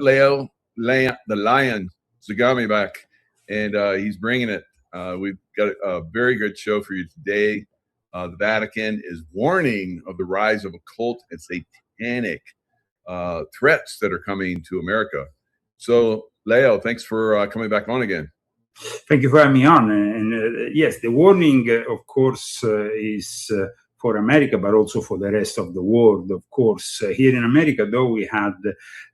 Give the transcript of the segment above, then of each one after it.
the Lion Zagami back, and he's bringing it. We've got a very good show for you today. The Vatican is warning of the rise of occult and satanic threats that are coming to America. So, Leo, thanks for coming back on again. Thank you for having me on. And yes, the warning, of course, is for America, but also for the rest of the world. Of course, here in America, though, we had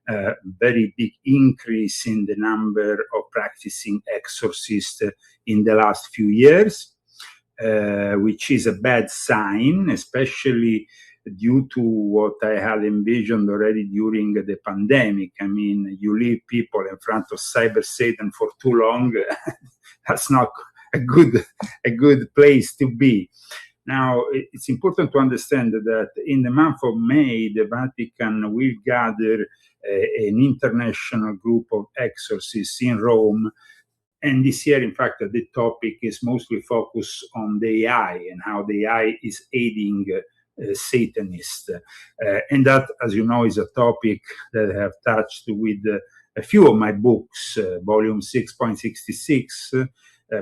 a very big increase in the number of practicing exorcists in the last few years, which is a bad sign, especially due to what I had envisioned already during the pandemic. I mean, you leave people in front of Cyber Satan for too long. That's not a good place to be. Now, it's important to understand that in the month of May, the Vatican will gather an international group of exorcists in Rome. And this year, in fact, the topic is mostly focused on the AI and how the AI is aiding Satanists. And that, as you know, is a topic that I have touched with a few of my books, volume 6.66,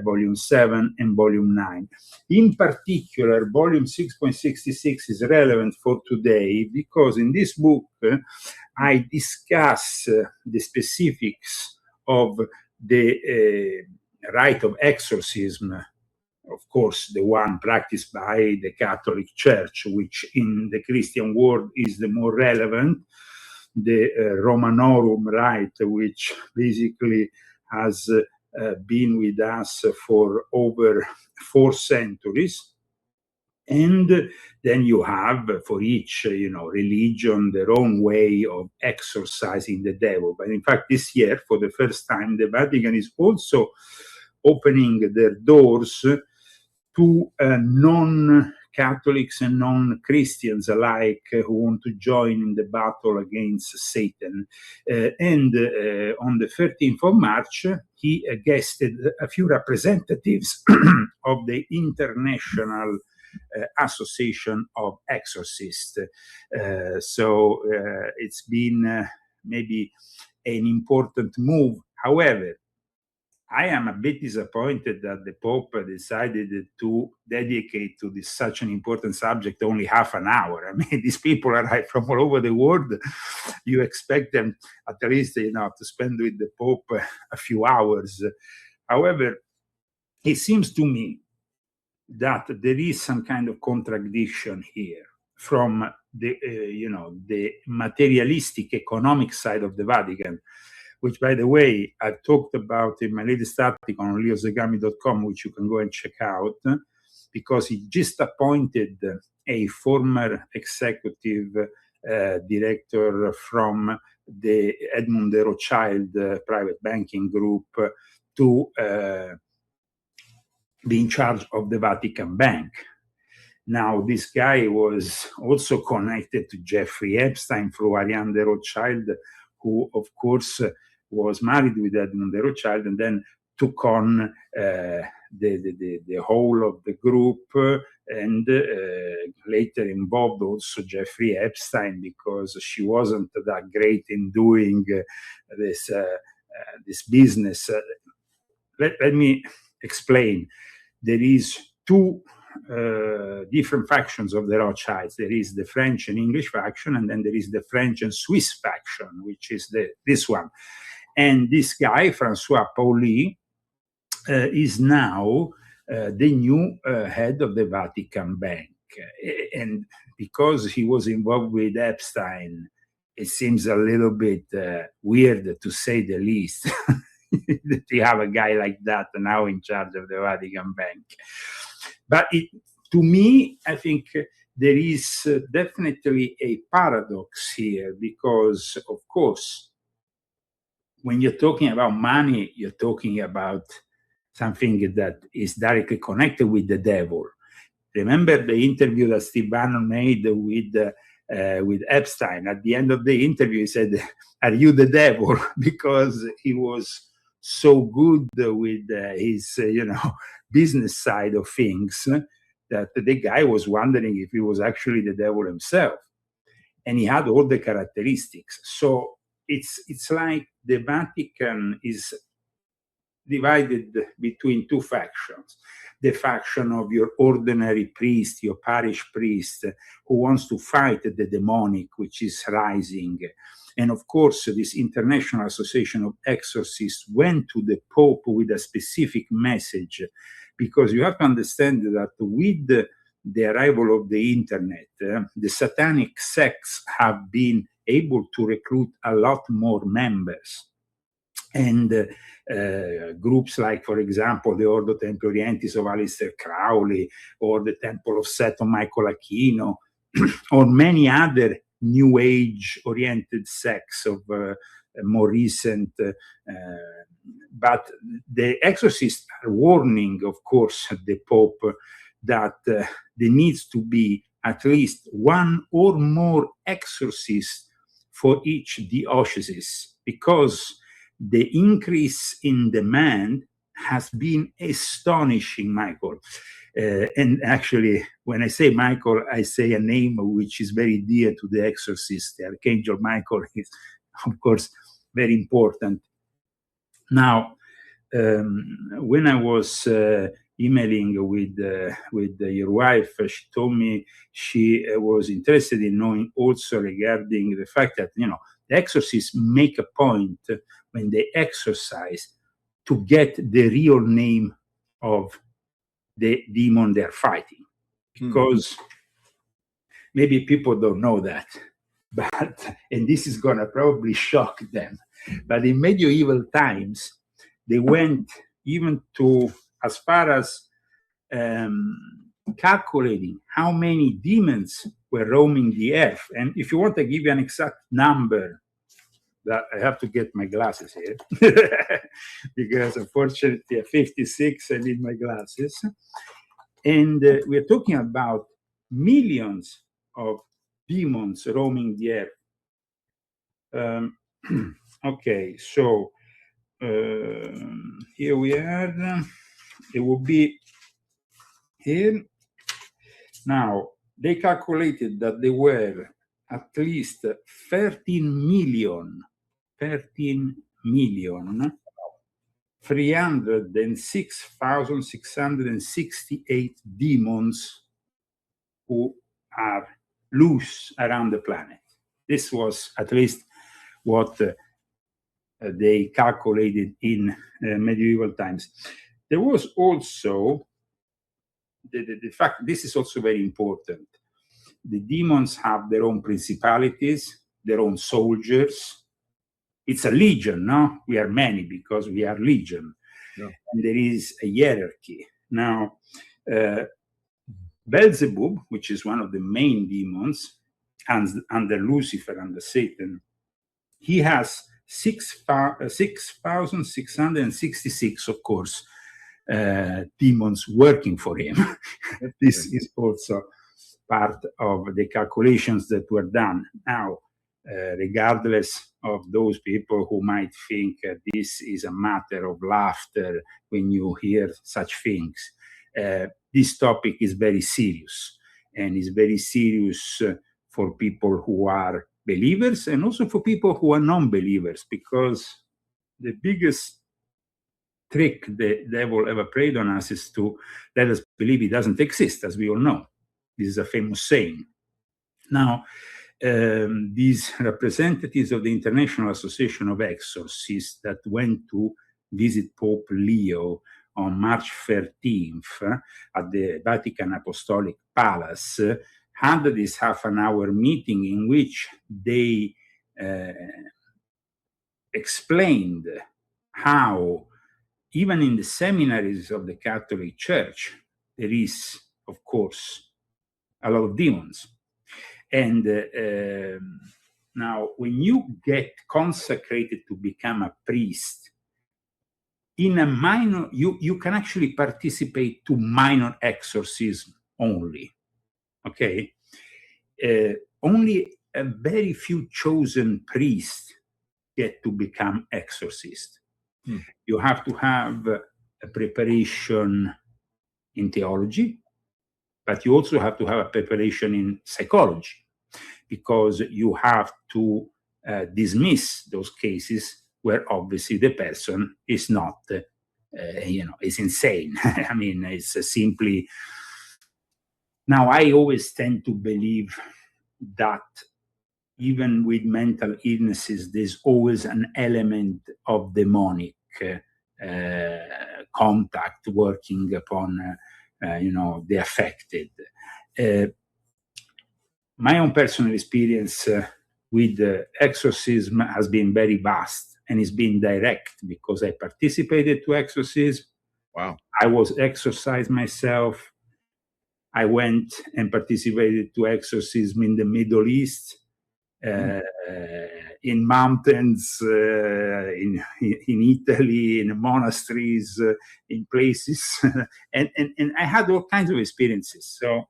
volume 7, and volume 9. In particular, volume 6.66 is relevant for today because in this book, I discuss the specifics of the rite of exorcism, of course, the one practiced by the Catholic Church, which in the Christian world is the more relevant, the Romanorum rite, which basically has been with us for over 4 centuries. And then you have for each, religion their own way of exorcising the devil. But in fact, this year, for the first time, the Vatican is also opening their doors to non-Catholics and non-Christians alike who want to join in the battle against Satan. And on the 13th of March, he guested a few representatives of the International Association of Exorcists. So it's been maybe an important move. However, I am a bit disappointed that the Pope decided to dedicate to this such an important subject only half an hour. I mean, these people arrive from all over the world. You expect them at least, to spend with the Pope a few hours. However, it seems to me that there is some kind of contradiction here from the, the materialistic economic side of the Vatican, which, by the way, I've talked about in my latest article on leozagami.com, which you can go and check out, because he just appointed a former executive director from the Edmund de Rothschild private banking group to be in charge of the Vatican Bank. Now, this guy was also connected to Jeffrey Epstein through Ariane de Rothschild, who, of course, was married with Edmund de Rothschild and then took on the whole of the group and later involved also Jeffrey Epstein because she wasn't that great in doing this business. Let me explain. There is 2 different factions of the Rothschilds. There is the French and English faction, and then there is the French and Swiss faction, which is this one. And this guy, François Pauli, is now the new head of the Vatican Bank. And because he was involved with Epstein, it seems a little bit weird, to say the least, that you have a guy like that now in charge of the Vatican Bank. But to me, I think there is definitely a paradox here because, of course, when you're talking about money, you're talking about something that is directly connected with the devil. Remember the interview that Steve Bannon made with Epstein? At the end of the interview, he said, "Are you the devil?" Because he was so good with his, business side of things that the guy was wondering if he was actually the devil himself. And he had all the characteristics. So it's like the Vatican is divided between two factions. The faction of your ordinary priest, your parish priest, who wants to fight the demonic, which is rising. And of course, this International Association of Exorcists went to the Pope with a specific message, because you have to understand that with the arrival of the internet, the satanic sects have been able to recruit a lot more members. And groups like, for example, the Ordo Templi Orientis of Aleister Crowley, or the Temple of Set of Michael Aquino, or many other New Age oriented sects of more recent. But the exorcists are warning, of course, the Pope that there needs to be at least one or more exorcists for each diocese, because the increase in demand has been astonishing, Michael. And actually, when I say Michael, I say a name which is very dear to the exorcist. The Archangel Michael is, of course, very important. Now, when I was emailing with your wife, she told me she was interested in knowing also regarding the fact that, the exorcists make a point when they exorcise to get the real name of the demon they're fighting, because maybe people don't know that, but, and this is gonna probably shock them, but in medieval times, they went even to as far as calculating how many demons were roaming the earth. And if you want to give you an exact number, that I have to get my glasses here, because unfortunately at 56 I need my glasses. And we're talking about millions of demons roaming the earth. Okay, so here we are. It will be here. Now, they calculated that there were at least 13 million 306,668 demons who are loose around the planet. This was at least what they calculated in medieval times. There was also the fact, this is also very important. The demons have their own principalities, their own soldiers. It's a legion, no? We are many because we are legion. Yeah. And there is a hierarchy. Now, Beelzebub, which is one of the main demons, under Lucifer, under Satan, he has 6,666, of course, demons working for him. This is also part of the calculations that were done. Now, regardless of those people who might think this is a matter of laughter when you hear such things, this topic is very serious, and is very serious for people who are believers and also for people who are non-believers, because the biggest trick the devil ever played on us is to let us believe he doesn't exist, as we all know. This is a famous saying. Now, these representatives of the International Association of Exorcists that went to visit Pope Leo on March 13th at the Vatican Apostolic Palace had this half-an-hour meeting in which they explained how, even in the seminaries of the Catholic Church, there is, of course, a lot of demons. And now, when you get consecrated to become a priest, in a minor, you can actually participate to minor exorcism only. Okay? Only a very few chosen priests get to become exorcists. You have to have a preparation in theology, but you also have to have a preparation in psychology, because you have to dismiss those cases where obviously the person is not, is insane. I mean, it's simply. Now, I always tend to believe that even with mental illnesses, there's always an element of demonic contact working upon, the affected. My own personal experience with exorcism has been very vast, and it's been direct because I participated to exorcism. Wow. I was exorcised myself. I went and participated to exorcism in the Middle East, in mountains, in Italy, in monasteries, in places, and I had all kinds of experiences. So,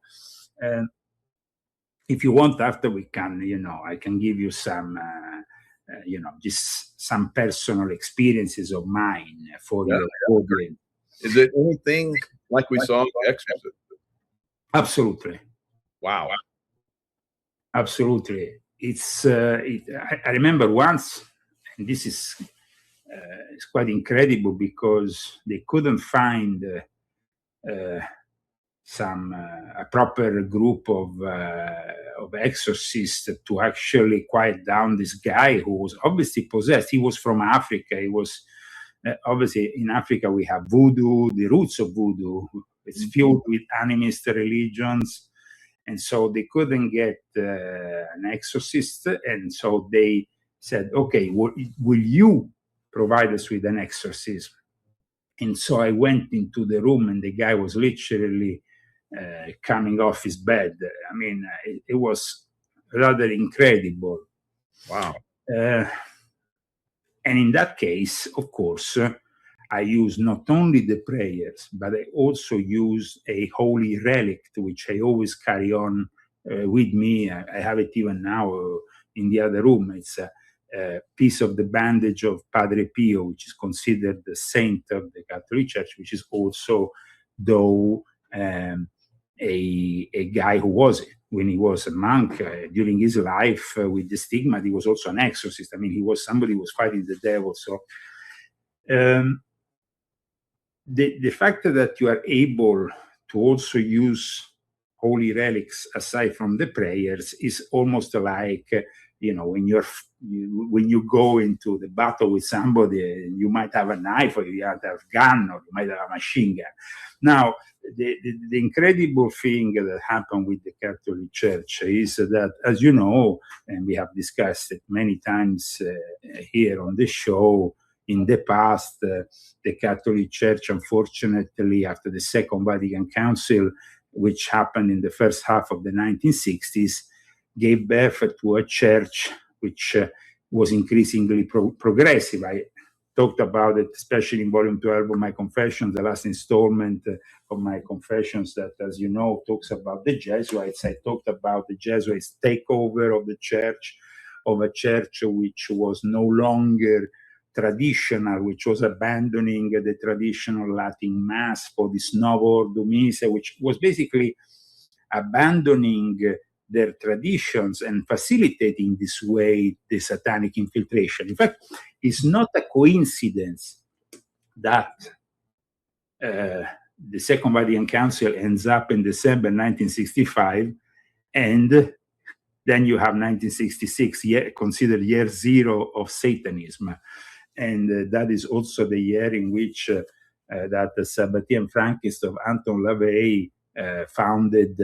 if you want, after we can, I can give you some, just some personal experiences of mine for your audience. Is it anything like we saw in The Exorcist? Absolutely. Wow. Absolutely. It's. I remember once, and this is it's quite incredible because they couldn't find a proper group of exorcists to actually quiet down this guy who was obviously possessed. He was from Africa. He was obviously in Africa. We have voodoo, the roots of voodoo. It's filled with animist religions. And so they couldn't get an exorcist. And so they said, okay, will you provide us with an exorcism? And so I went into the room and the guy was literally coming off his bed. I mean, it was rather incredible. Wow. And in that case, of course, I use not only the prayers, but I also use a holy relic, which I always carry on with me. I have it even now in the other room. It's a piece of the bandage of Padre Pio, which is considered the saint of the Catholic Church, which is also, though, a guy who was, when he was a monk during his life with the stigma, he was also an exorcist. I mean, he was somebody who was fighting the devil. So the fact that you are able to also use holy relics aside from the prayers is almost like, when you go into the battle with somebody, you might have a knife, or you might have a gun, or you might have a machine gun. Now, the incredible thing that happened with the Catholic Church is that, as you know, and we have discussed it many times here on the show, in the past, the Catholic Church, unfortunately, after the Second Vatican Council, which happened in the first half of the 1960s, gave birth to a church which was increasingly progressive. I talked about it, especially in Volume 12 of my Confessions, the last installment of my Confessions that, as you know, talks about the Jesuits. I talked about the Jesuits' takeover of the church, of a church which was no longer traditional, which was abandoning the traditional Latin Mass for this Novo Ordo Missa, which was basically abandoning their traditions and facilitating this way the satanic infiltration. In fact, it's not a coincidence that the Second Vatican Council ends up in December 1965, and then you have 1966, considered year zero of Satanism. And that is also the year in which that the Sabbatean Frankist of Anton LaVey founded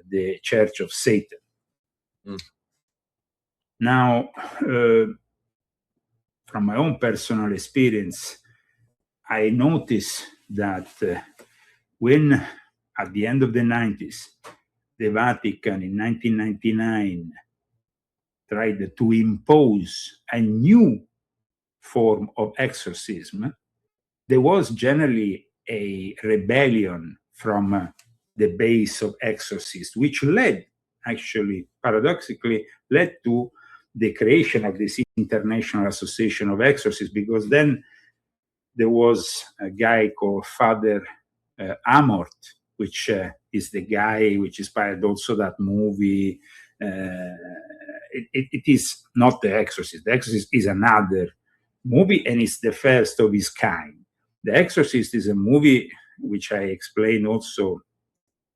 the Church of Satan. Now, from my own personal experience, I noticed that when, at the end of the 90s, the Vatican in 1999 tried to impose a new form of exorcism, there was generally a rebellion from the base of exorcists, which actually, paradoxically, led to the creation of this International Association of Exorcists, because then there was a guy called Father Amort, which is the guy which inspired also that movie it is not The Exorcist. The Exorcist is another movie, and it's the first of its kind. The Exorcist is a movie which I explain also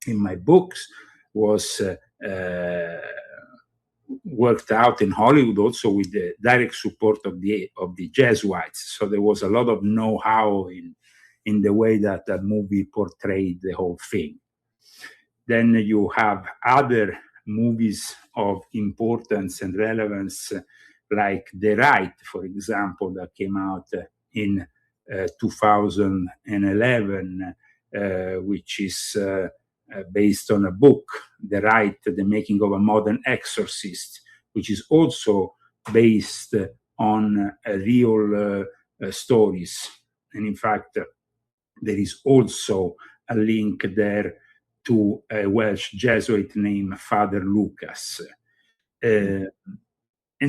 in my books, was worked out in Hollywood also with the direct support of the Jesuits. So there was a lot of know-how in the way that the movie portrayed the whole thing. Then you have other movies of importance and relevance, like The Rite, for example, that came out in 2011, which is based on a book, The Rite, The Making of a Modern Exorcist, which is also based on real stories. And in fact, there is also a link there to a Welsh Jesuit named Father Lucas. And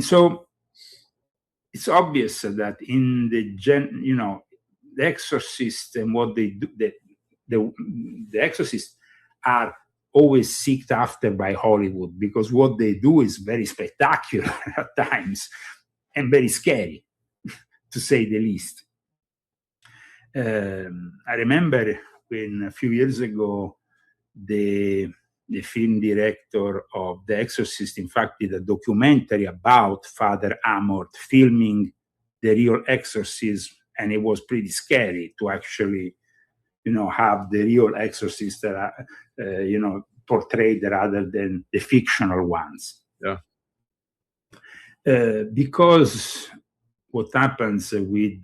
so it's obvious that in the The Exorcist and what they do, the Exorcists are always sought after by Hollywood, because what they do is very spectacular at times and very scary, to say the least. I remember when a few years ago, the film director of The Exorcist, in fact, did a documentary about Father Amorth filming the real exorcism, and it was pretty scary to actually, have the real exorcists that are, portrayed rather than the fictional ones. Yeah. Because what happens with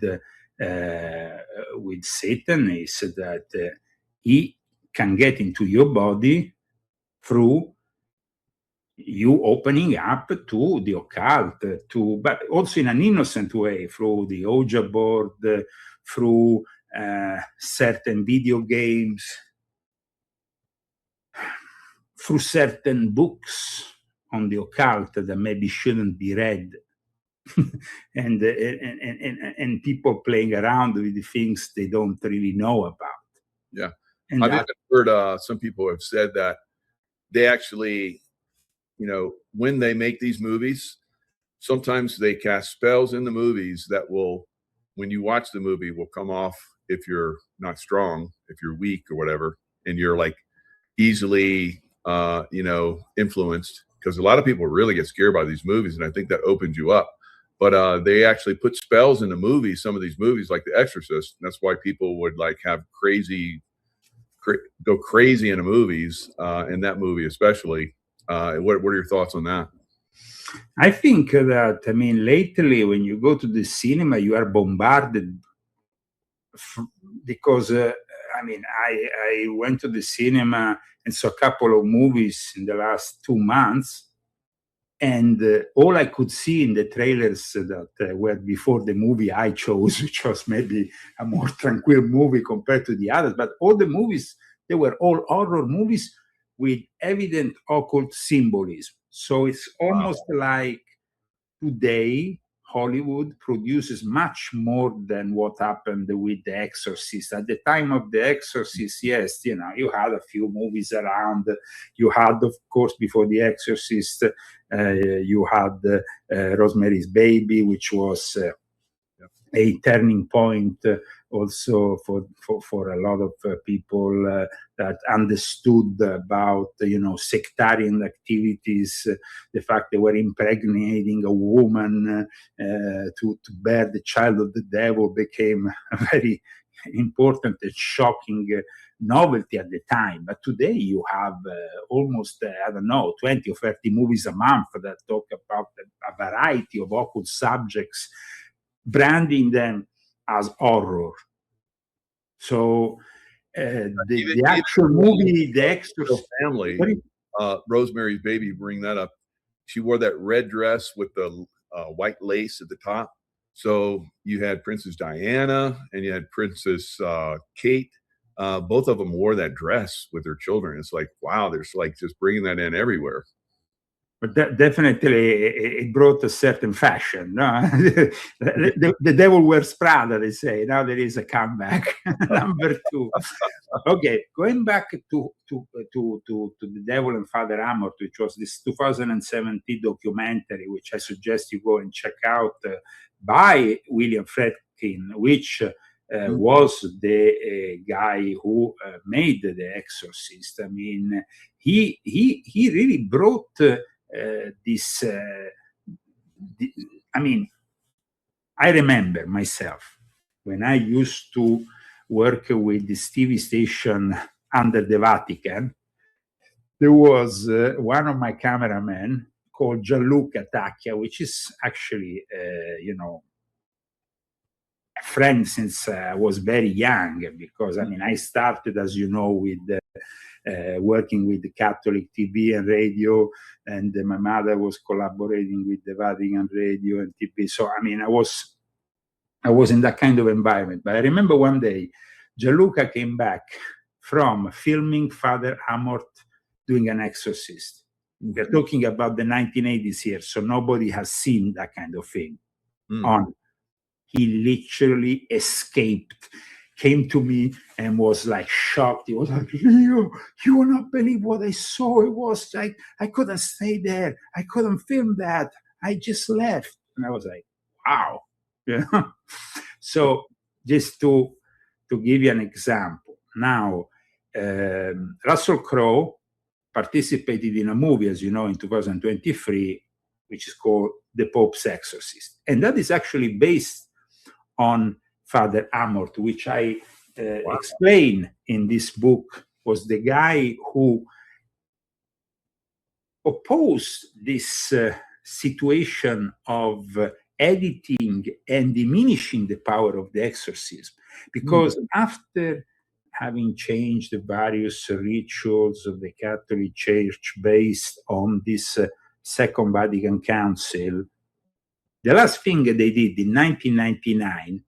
Satan is that he can get into your body through you opening up to the occult, but also in an innocent way, through the Ouija board, through certain video games, through certain books on the occult that maybe shouldn't be read, and people playing around with the things they don't really know about. Yeah. And I've even heard some people have said that they actually, when they make these movies, sometimes they cast spells in the movies that will, when you watch the movie, will come off if you're not strong, if you're weak or whatever, and you're like easily, influenced, because a lot of people really get scared by these movies, and I think that opens you up. But they actually put spells in the movies, some of these movies, like The Exorcist. And that's why people would like have go crazy in the movies, in that movie especially. What are your thoughts on that? I think that, lately when you go to the cinema, you are bombarded because, I went to the cinema and saw a couple of movies in the last 2 months. And all I could see in the trailers that were before the movie I chose, which was maybe a more tranquil movie compared to the others, but all the movies, they were all horror movies with evident occult symbolism. So it's almost like today, Hollywood produces much more than what happened with The Exorcist. At the time of The Exorcist, yes, you had a few movies around. You had, of course, before The Exorcist, you had Rosemary's Baby, which was a turning point also for a lot of people that understood about sectarian activities, the fact they were impregnating a woman to bear the child of the devil became a very important and shocking novelty at the time. But today you have almost 20 or 30 movies a month that talk about a variety of occult subjects, branding them as horror. So the actual movie, The Exorcist family, Rosemary's Baby, bring that up. She wore that red dress with the white lace at the top. So you had Princess Diana and you had Princess Kate. Both of them wore that dress with their children. It's like, wow, there's like just bringing that in everywhere. But definitely it brought a certain fashion. No? the devil wears Prada, they say. Now there is a comeback. Number two. Okay, going back to the Devil and Father Amort, which was this 2017 documentary, which I suggest you go and check out, by William Friedkin, which was the guy who made The Exorcist. I mean, he really brought this. I mean, I remember myself when I used to work with this TV station under the Vatican. There was one of my cameramen called Gianluca Tacchia, which is actually, a friend since I was very young, because I mean, I started, as you know, with working with the Catholic TV and radio, and my mother was collaborating with the Vatican radio and TV. So, I mean, I was in that kind of environment. But I remember one day, Gianluca came back from filming Father Amort doing an exorcist. We're talking about the 1980s here, so nobody has seen that kind of thing. He literally escaped, came to me and was like shocked. He was like, Leo, you will not believe what I saw. It was like, I couldn't stay there. I couldn't film that. I just left. And I was like, wow. Yeah. So just to give you an example. Now, Russell Crowe participated in a movie, as you know, in 2023, which is called The Pope's Exorcist. And that is actually based on Father Amort, which I explain in this book, was the guy who opposed this situation of editing and diminishing the power of the exorcism. Because after having changed the various rituals of the Catholic Church based on this Second Vatican Council, the last thing they did in 1999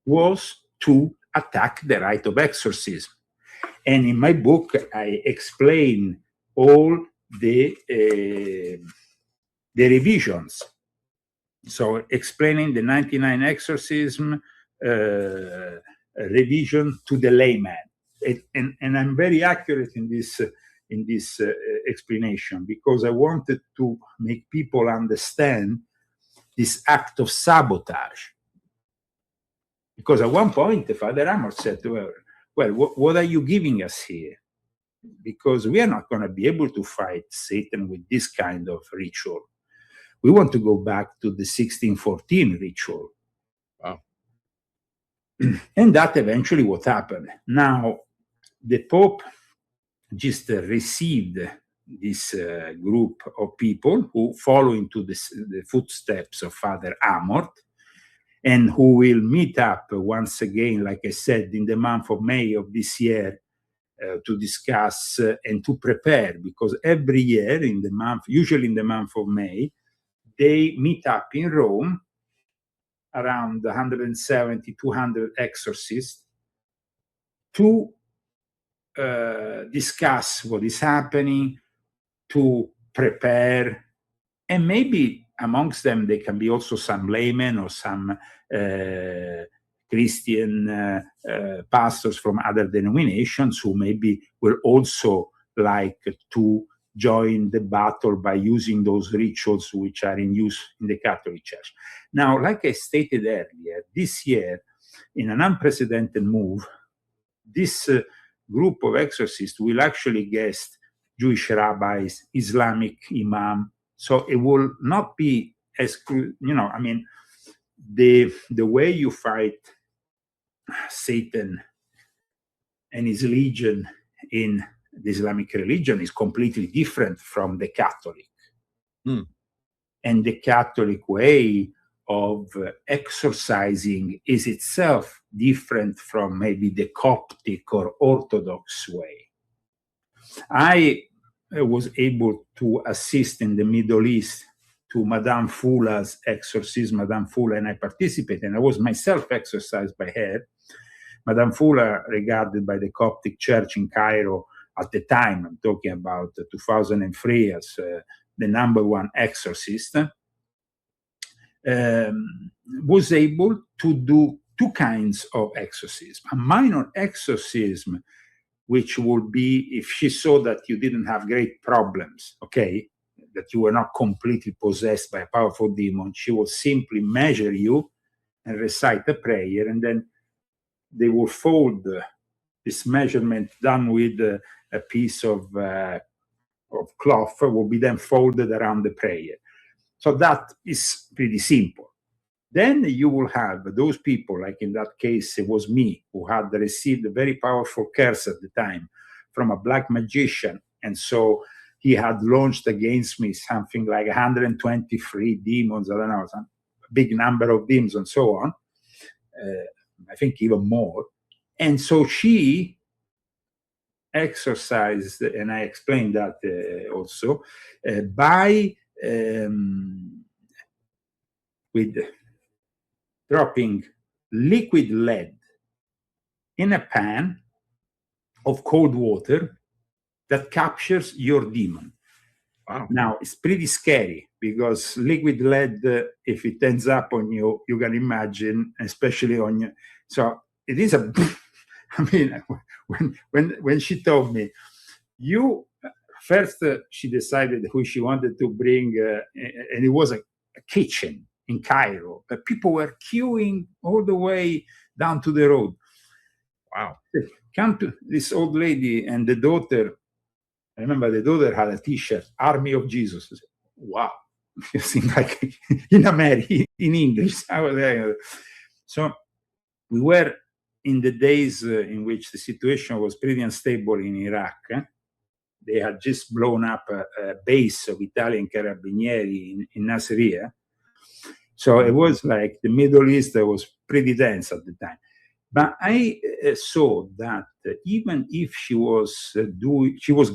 was to attack the rite of exorcism. And in my book, I explain all the revisions. So explaining the 99 exorcism revision to the layman. And I'm very accurate in this explanation, because I wanted to make people understand this act of sabotage. Because at one point, Father Amort said, well, what are you giving us here? Because we are not going to be able to fight Satan with this kind of ritual. We want to go back to the 1614 ritual. Wow. And that eventually what happened. Now, the Pope just received this group of people who follow into the footsteps of Father Amort, and who will meet up once again, like I said, in the month of May of this year, to discuss and to prepare, because every year usually in the month of May, they meet up in Rome, around 170, 200 exorcists, to discuss what is happening, to prepare, and maybe amongst them there can be also some laymen or some Christian pastors from other denominations who maybe will also like to join the battle by using those rituals which are in use in the Catholic Church. Now, like I stated earlier, this year, in an unprecedented move, this group of exorcists will actually guest Jewish rabbis, Islamic imam. So it will not be as, I mean, the way you fight Satan and his legion in the Islamic religion is completely different from the Catholic. And the Catholic way of exorcising is itself different from maybe the Coptic or Orthodox way. I was able to assist in the Middle East to Madame Fula's exorcism, Madame Fula, and I participated, and I was myself exorcised by her. Madame Fula, regarded by the Coptic Church in Cairo at the time, I'm talking about 2003, as the number one exorcist, was able to do two kinds of exorcism. A minor exorcism, which would be if she saw that you didn't have great problems, okay, that you were not completely possessed by a powerful demon, she will simply measure you and recite a prayer, and then they will fold this measurement done with a piece of cloth will be then folded around the prayer. So that is pretty simple. Then you will have those people, like in that case, it was me, who had received a very powerful curse at the time from a black magician. And so he had launched against me something like 123 demons, I don't know, some big number of demons and so on. I think even more. And so she exercised, and I explained that also, by with dropping liquid lead in a pan of cold water that captures your demon. Wow. Now, it's pretty scary because liquid lead, if it ends up on you, you can imagine, especially on you. So it is a, I mean, when she told me, first she decided who she wanted to bring, and it was a kitchen in Cairo, but people were queuing all the way down to the road. Wow. Come to this old lady and the daughter. I remember the daughter had a T-shirt, Army of Jesus. I said, wow, it seemed like in America, in English. So we were in the days in which the situation was pretty unstable in Iraq. They had just blown up a base of Italian Carabinieri in Nasiriyah. So it was like the Middle East was pretty dense at the time. But I saw that even if she was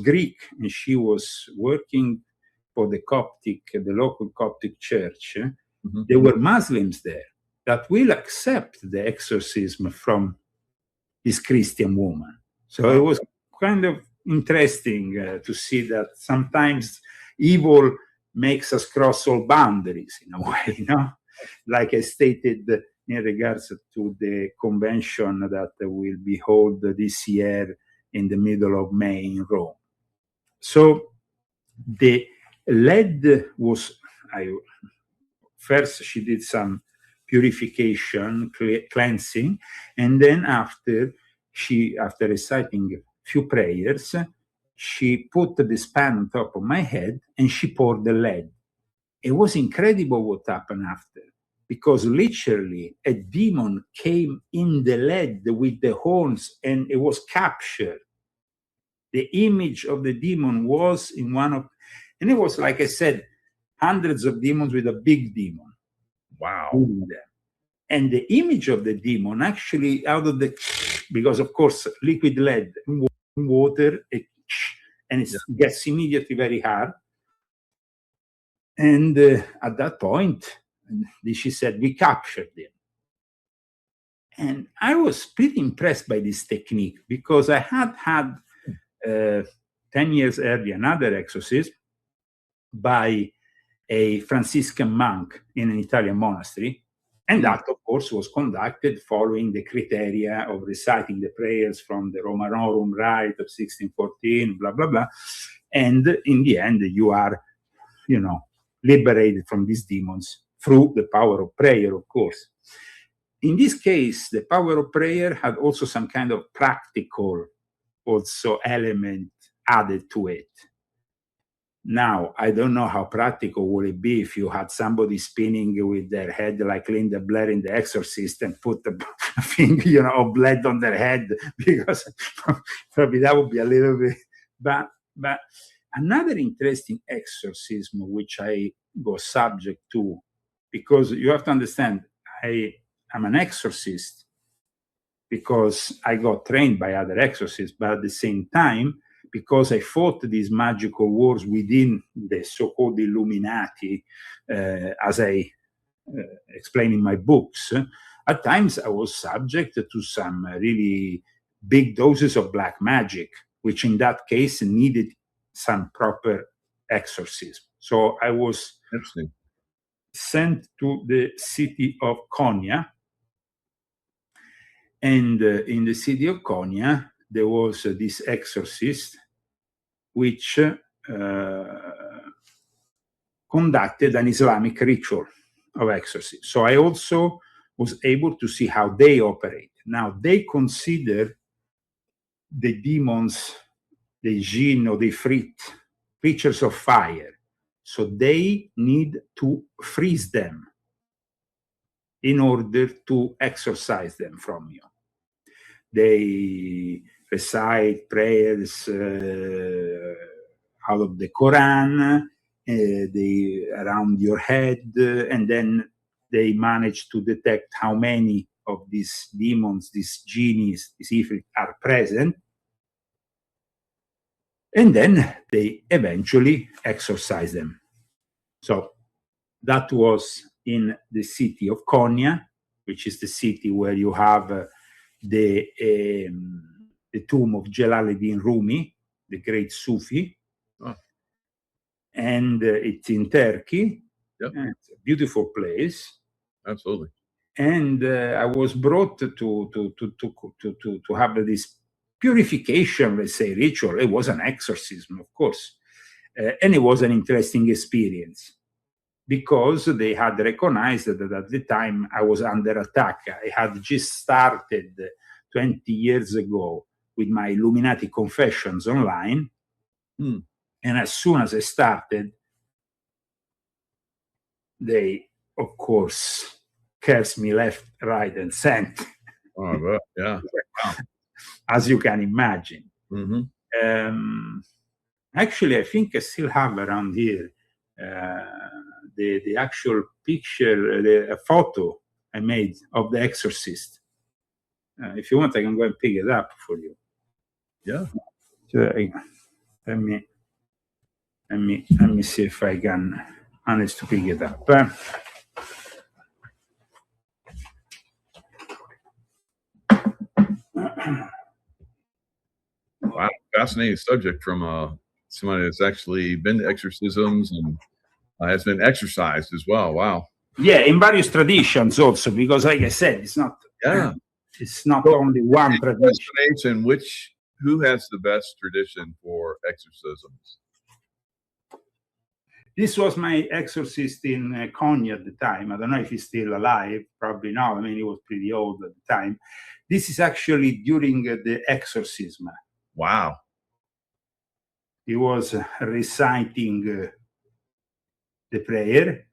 Greek and she was working for the local Coptic church, there were Muslims there that will accept the exorcism from this Christian woman. So it was kind of interesting to see that sometimes evil makes us cross all boundaries in a way, you know? Like I stated in regards to the convention that will be held this year in the middle of May in Rome. So the lead was, first she did some purification, cleansing, and then after reciting a few prayers, she put this pan on top of my head and she poured the lead. It was incredible what happened after, because literally a demon came in the lead with the horns and it was captured. The image of the demon was in and it was, like I said, hundreds of demons with a big demon. Wow. And the image of the demon actually because of course liquid lead in water, and it gets immediately very hard. And at that point, she said, we captured him. And I was pretty impressed by this technique because I had 10 years earlier another exorcism by a Franciscan monk in an Italian monastery. And that, of course, was conducted following the criteria of reciting the prayers from the Romanorum Rite of 1614, blah, blah, blah. And in the end, you are, liberated from these demons through the power of prayer, of course. In this case, the power of prayer had also some kind of practical element added to it. Now, I don't know how practical would it be if you had somebody spinning with their head like Linda Blair in The Exorcist and put a finger, of blood on their head, because probably that would be a little bit. But another interesting exorcism which I was subject to, because you have to understand, I'm an exorcist because I got trained by other exorcists, but at the same time, because I fought these magical wars within the so-called Illuminati, as I explain in my books, at times I was subject to some really big doses of black magic, which in that case needed some proper exorcism. So I was Interesting. sent to the city of Konya. And in the city of Konya, there was this exorcist which conducted an Islamic ritual of exorcism. So I also was able to see how they operate. Now, they consider the demons, the jinn or the ifrit, creatures of fire. So they need to freeze them in order to exorcise them from you. They recite prayers out of the Quran, they around your head, and then they manage to detect how many of these demons, these genies, these ifrit are present. And then they eventually exorcise them. So that was in the city of Konya, which is the city where you have the tomb of Jalaluddin Rumi, the great Sufi. Oh. And it's in Turkey. Yep. It's a beautiful place. Absolutely. And I was brought to have this purification, let's say, ritual. It was an exorcism, of course. And it was an interesting experience because they had recognized that at the time I was under attack. I had just started 20 years ago with my Illuminati confessions online. And as soon as I started, they, of course, cursed me left, right, and center. Oh, I bet. Yeah. Wow. As you can imagine. Mm-hmm. Actually, I think I still have around here the actual picture, a photo I made of the exorcist. If you want, I can go and pick it up for you. Yeah. So, let me see if I can manage to pick it up. Wow, fascinating subject from somebody that's actually been to exorcisms and has been exorcised as well. Wow. Yeah, in various traditions also, because like I said, it's not. Yeah. It's not only one tradition. Who has the best tradition for exorcisms? This was my exorcist in Konya at the time. I don't know if he's still alive. Probably not. I mean, he was pretty old at the time. This is actually during the exorcism. Wow. He was reciting the prayer.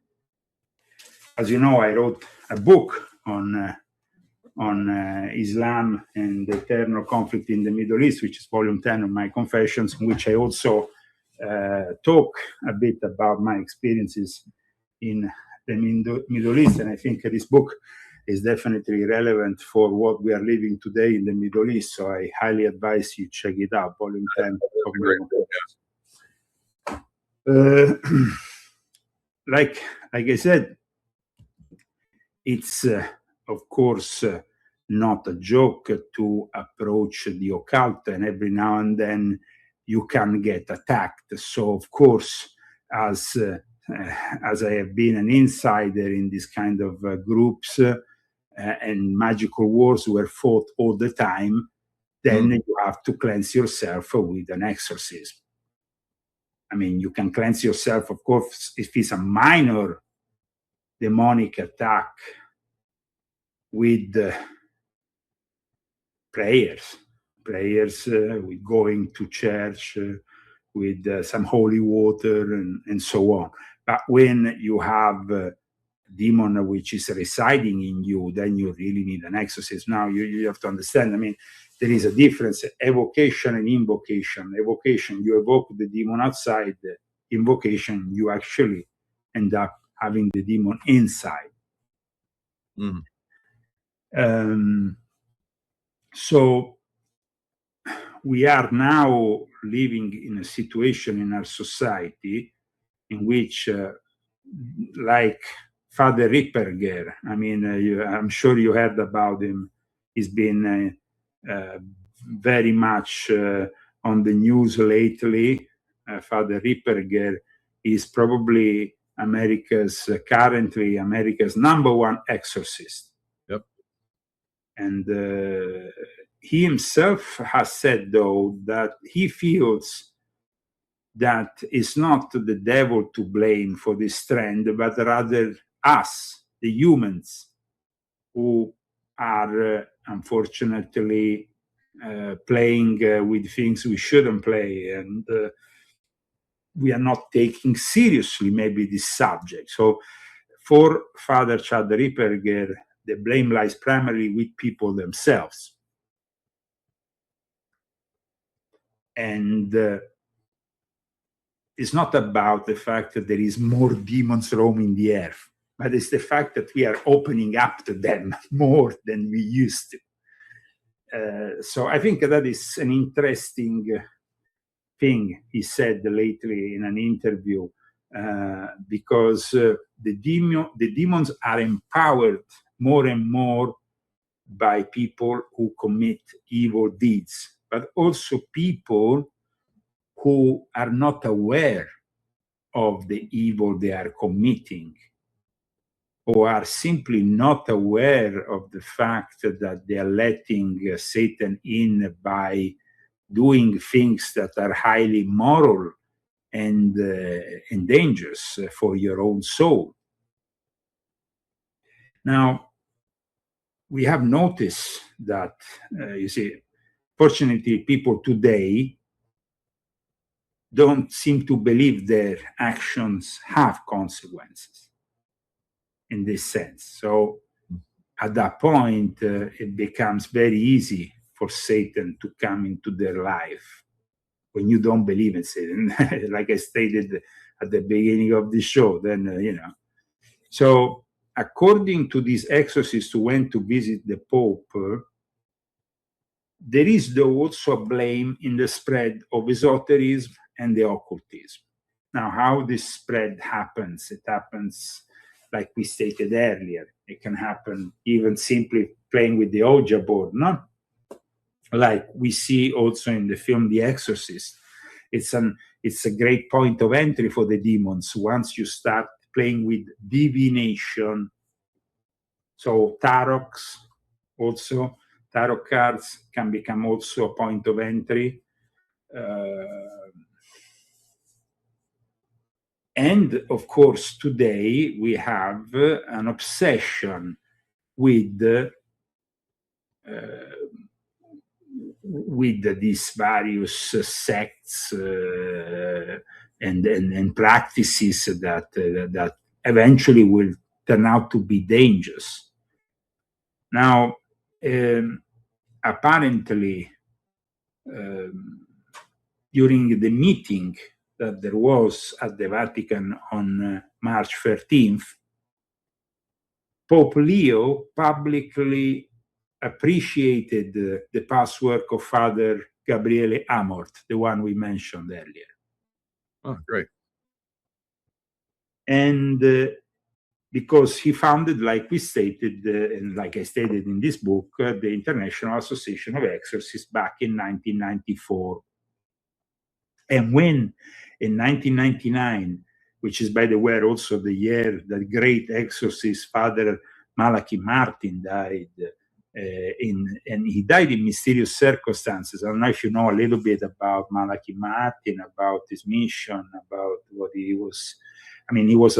As you know, I wrote a book on Islam and the eternal conflict in the Middle East, which is volume 10 of my confessions, in which I also talk a bit about my experiences in the Middle East. And I think this book is definitely relevant for what we are living today in the Middle East. So I highly advise you check it out, volume 10 of my confessions. Like I said, it's of course not a joke to approach the occult, and every now and then you can get attacked. So of course, as I have been an insider in this kind of groups and magical wars were fought all the time, then you have to cleanse yourself with an exorcism. I mean, you can cleanse yourself, of course, if it's a minor demonic attack with prayers, with going to church, with some holy water and so on. But when you have a demon which is residing in you, then you really need an exorcism. Now you have to understand, I mean, there is a difference, evocation and invocation. Evocation, you evoke the demon outside. Invocation, you actually end up having the demon inside. So we are now living in a situation in our society in which, like Father Ripperger, I mean, I'm sure you heard about him. He's been very much on the news lately. Father Ripperger is probably currently America's #1 exorcist. Yep. And he himself has said, though, that he feels that it's not the devil to blame for this trend, but rather us, the humans, who are unfortunately playing with things we shouldn't play, and we are not taking seriously maybe this subject. So for Father Chad Ripperger, the blame lies primarily with people themselves. And it's not about the fact that there is more demons roaming the earth, but it's the fact that we are opening up to them more than we used to. So I think that is an interesting thing he said lately in an interview, because the demons are empowered more and more by people who commit evil deeds, but also people who are not aware of the evil they are committing, or are simply not aware of the fact that they are letting Satan in by doing things that are highly moral and dangerous for your own soul. Now, we have noticed that, you see, fortunately, people today don't seem to believe their actions have consequences in this sense. So at that point, it becomes very easy for Satan to come into their life when you don't believe in Satan, like I stated at the beginning of the show. Then, So according to these exorcists who went to visit the Pope, there is though also a blame in the spread of esotericism and the occultism. Now, how this spread happens, it happens like we stated earlier. It can happen even simply playing with the Ouija board, no? Like we see also in the film The Exorcist. It's a great point of entry for the demons once you start playing with divination. So tarots also, tarot cards can become also a point of entry. And of course, today we have an obsession with these various sects and practices that eventually will turn out to be dangerous. Now, apparently, during the meeting that there was at the Vatican on March 13th, Pope Leo publicly appreciated the past work of Father Gabriele Amort, the one we mentioned earlier. Oh, great. And because he founded, like we stated, and like I stated in this book, the International Association of Exorcists back in 1994. And when in 1999, which is, by the way, also the year that great exorcist Father Malachi Martin died, and he died in mysterious circumstances. I don't know if you know a little bit about Malachi Martin, about his mission, about what he was. I mean, he was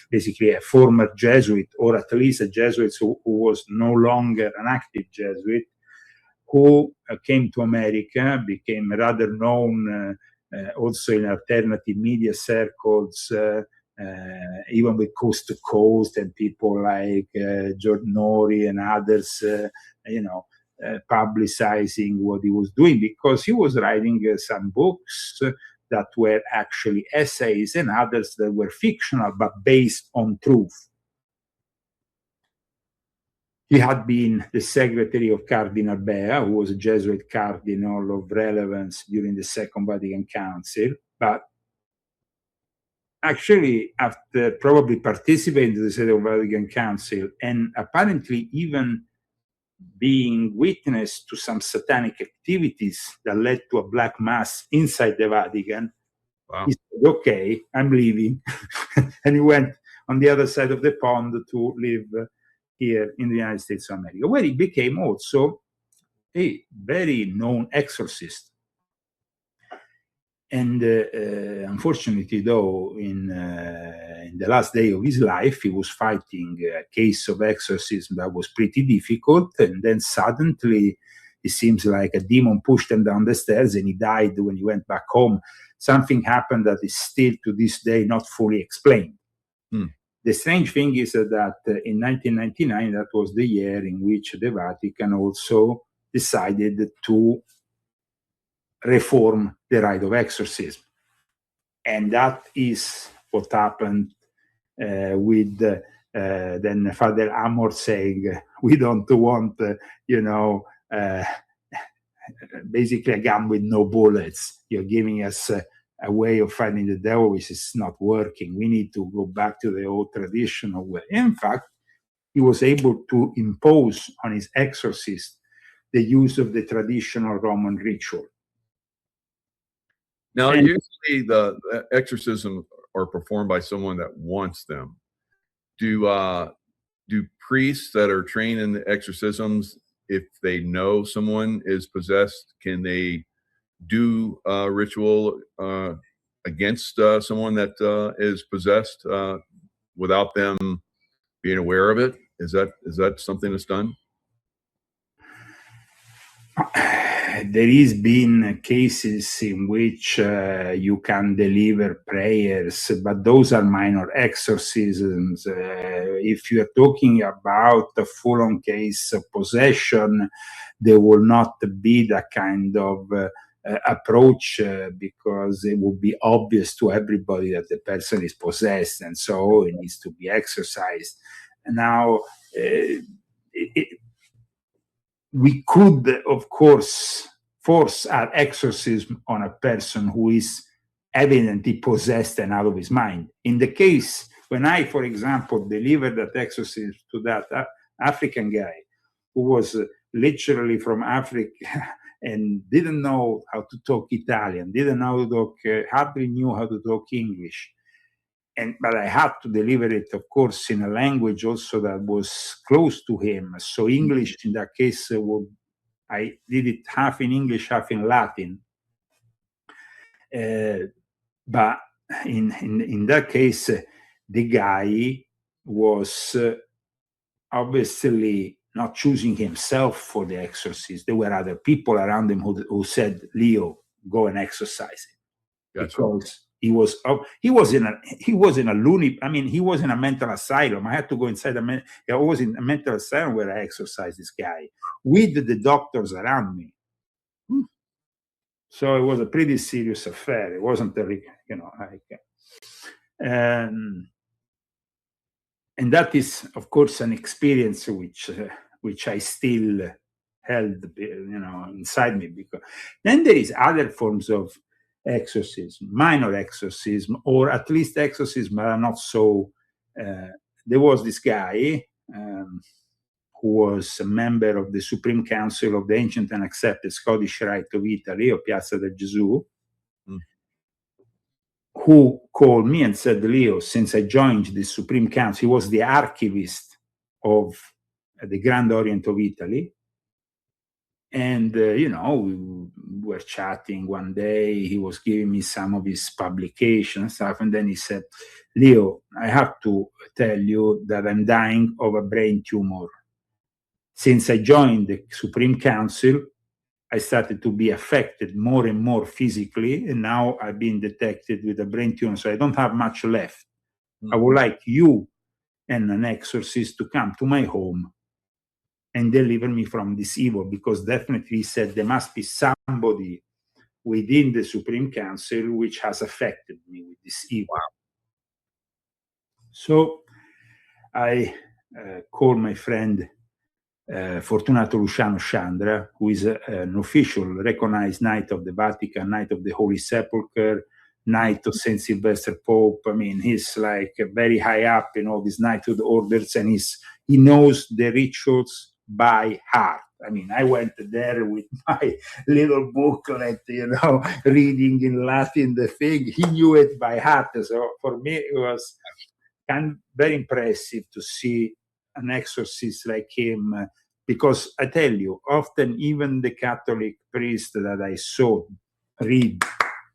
basically a former Jesuit, or at least a Jesuit who was no longer an active Jesuit, who came to America, became rather known also in alternative media circles, even with Coast to Coast and people like George Nori and others, publicizing what he was doing, because he was writing some books that were actually essays and others that were fictional but based on truth. He had been the secretary of Cardinal Bea, who was a Jesuit cardinal of relevance during the Second Vatican Council, but actually, after probably participating in the Second Vatican Council and apparently even being witness to some satanic activities that led to a black mass inside the Vatican, Wow. He said, okay, I'm leaving. And he went on the other side of the pond to live here in the United States of America, where he became also a very known exorcist. And unfortunately, though, in the last day of his life, he was fighting a case of exorcism that was pretty difficult. And then suddenly, it seems like a demon pushed him down the stairs and he died when he went back home. Something happened that is still to this day not fully explained. The strange thing is that in 1999, that was the year in which the Vatican also decided to reform the rite of exorcism. And that is what happened with then Father Amor saying, we don't want, basically a gun with no bullets. You're giving us a way of fighting the devil which is not working. We need to go back to the old traditional way. In fact, he was able to impose on his exorcist the use of the traditional Roman ritual. Now, usually the exorcisms are performed by someone that wants them. Do priests that are trained in the exorcisms, if they know someone is possessed, can they do a ritual against someone that is possessed without them being aware of it? Is that something that's done? There has been cases in which you can deliver prayers, but those are minor exorcisms. If you are talking about a full-on case of possession, there will not be that kind of approach because it will be obvious to everybody that the person is possessed, and so it needs to be exorcised. Now, we could, of course, force an exorcism on a person who is evidently possessed and out of his mind. In the case when I, for example, delivered that exorcism to that African guy who was literally from Africa and didn't know how to talk Italian, didn't know how to talk, hardly knew how to talk English. But I had to deliver it, of course, in a language also that was close to him. So English, in that case, I did it half in English, half in Latin. But in that case, the guy was obviously not choosing himself for the exorcism. There were other people around him who said, "Leo, go and exorcise it," Gotcha. because he was in a loony. I mean, he was in a mental asylum. I had to go inside I was in a mental asylum where I exorcised this guy with the doctors around me. So it was a pretty serious affair. It wasn't and that is, of course, an experience which I still held, inside me. Because then there is other forms of exorcism, minor exorcism, or at least exorcism that are not so. There was this guy who was a member of the Supreme Council of the Ancient and Accepted Scottish Rite of Italy, or Piazza del Gesù, who called me and said, "Leo, since I joined the Supreme Council," he was the archivist of the Grand Orient of Italy. And, we were chatting one day. He was giving me some of his publications and stuff. And then he said, "Leo, I have to tell you that I'm dying of a brain tumor. Since I joined the Supreme Council, I started to be affected more and more physically, and now I've been detected with a brain tumor, so I don't have much left. I would like you and an exorcist to come to my home and deliver me from this evil, because definitely," he said, "there must be somebody within the Supreme Council which has affected me with this evil." Wow. So I called my friend Fortunato Luciano Chandra, who is an official recognized Knight of the Vatican, Knight of the Holy Sepulchre, Knight of St. Sylvester Pope. I mean, he's like very high up in all these knighthood orders, and he knows the rituals by heart. I mean, I went there with my little booklet, reading in Latin the thing. He knew it by heart. So for me, it was kind of very impressive to see an exorcist like him. Because I tell you, often even the Catholic priest that I saw read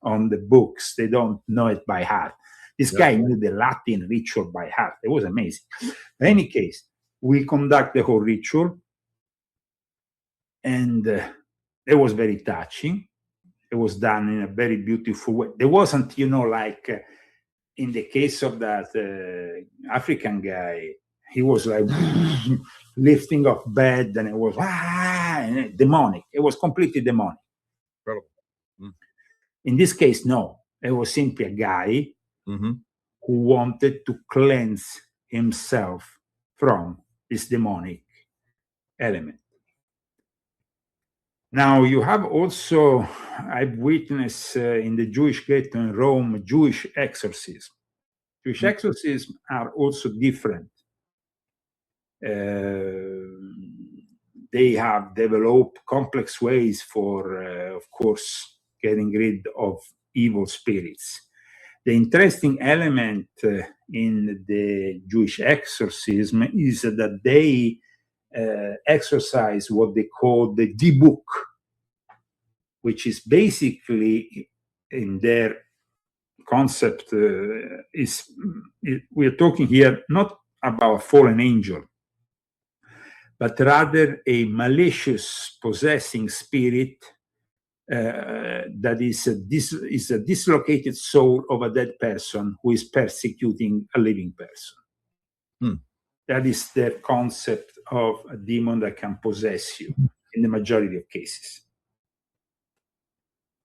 on the books, they don't know it by heart. This guy knew the Latin ritual by heart. It was amazing. In any case, we conduct the whole ritual, and it was very touching. It was done in a very beautiful way. There wasn't, like in the case of that African guy, he was like lifting off bed, and it was and demonic. It was completely demonic. Incredible. In this case, no. It was simply a guy who wanted to cleanse himself from this demonic element. Now, you have also, I've witnessed in the Jewish ghetto in Rome, Jewish exorcism. Jewish exorcisms are also different. They have developed complex ways for, of course, getting rid of evil spirits. The interesting element in the Jewish exorcism is that they exercise what they call the dibuk, which is basically, in their concept, we're talking here not about a fallen angel, but rather a malicious possessing spirit that is a dislocated soul of a dead person who is persecuting a living person. That is their concept of a demon that can possess you in the majority of cases.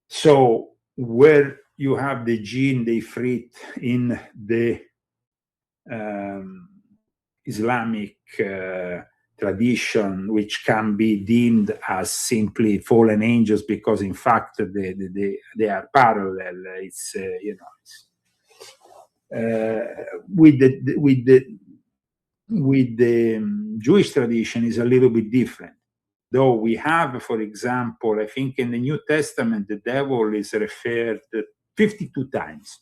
So where you have the jinn, the ifrit in the Islamic tradition, which can be deemed as simply fallen angels because, in fact, they are parallel. It's with the Jewish tradition is a little bit different. Though we have, for example, I think in the New Testament, the devil is referred 52 times.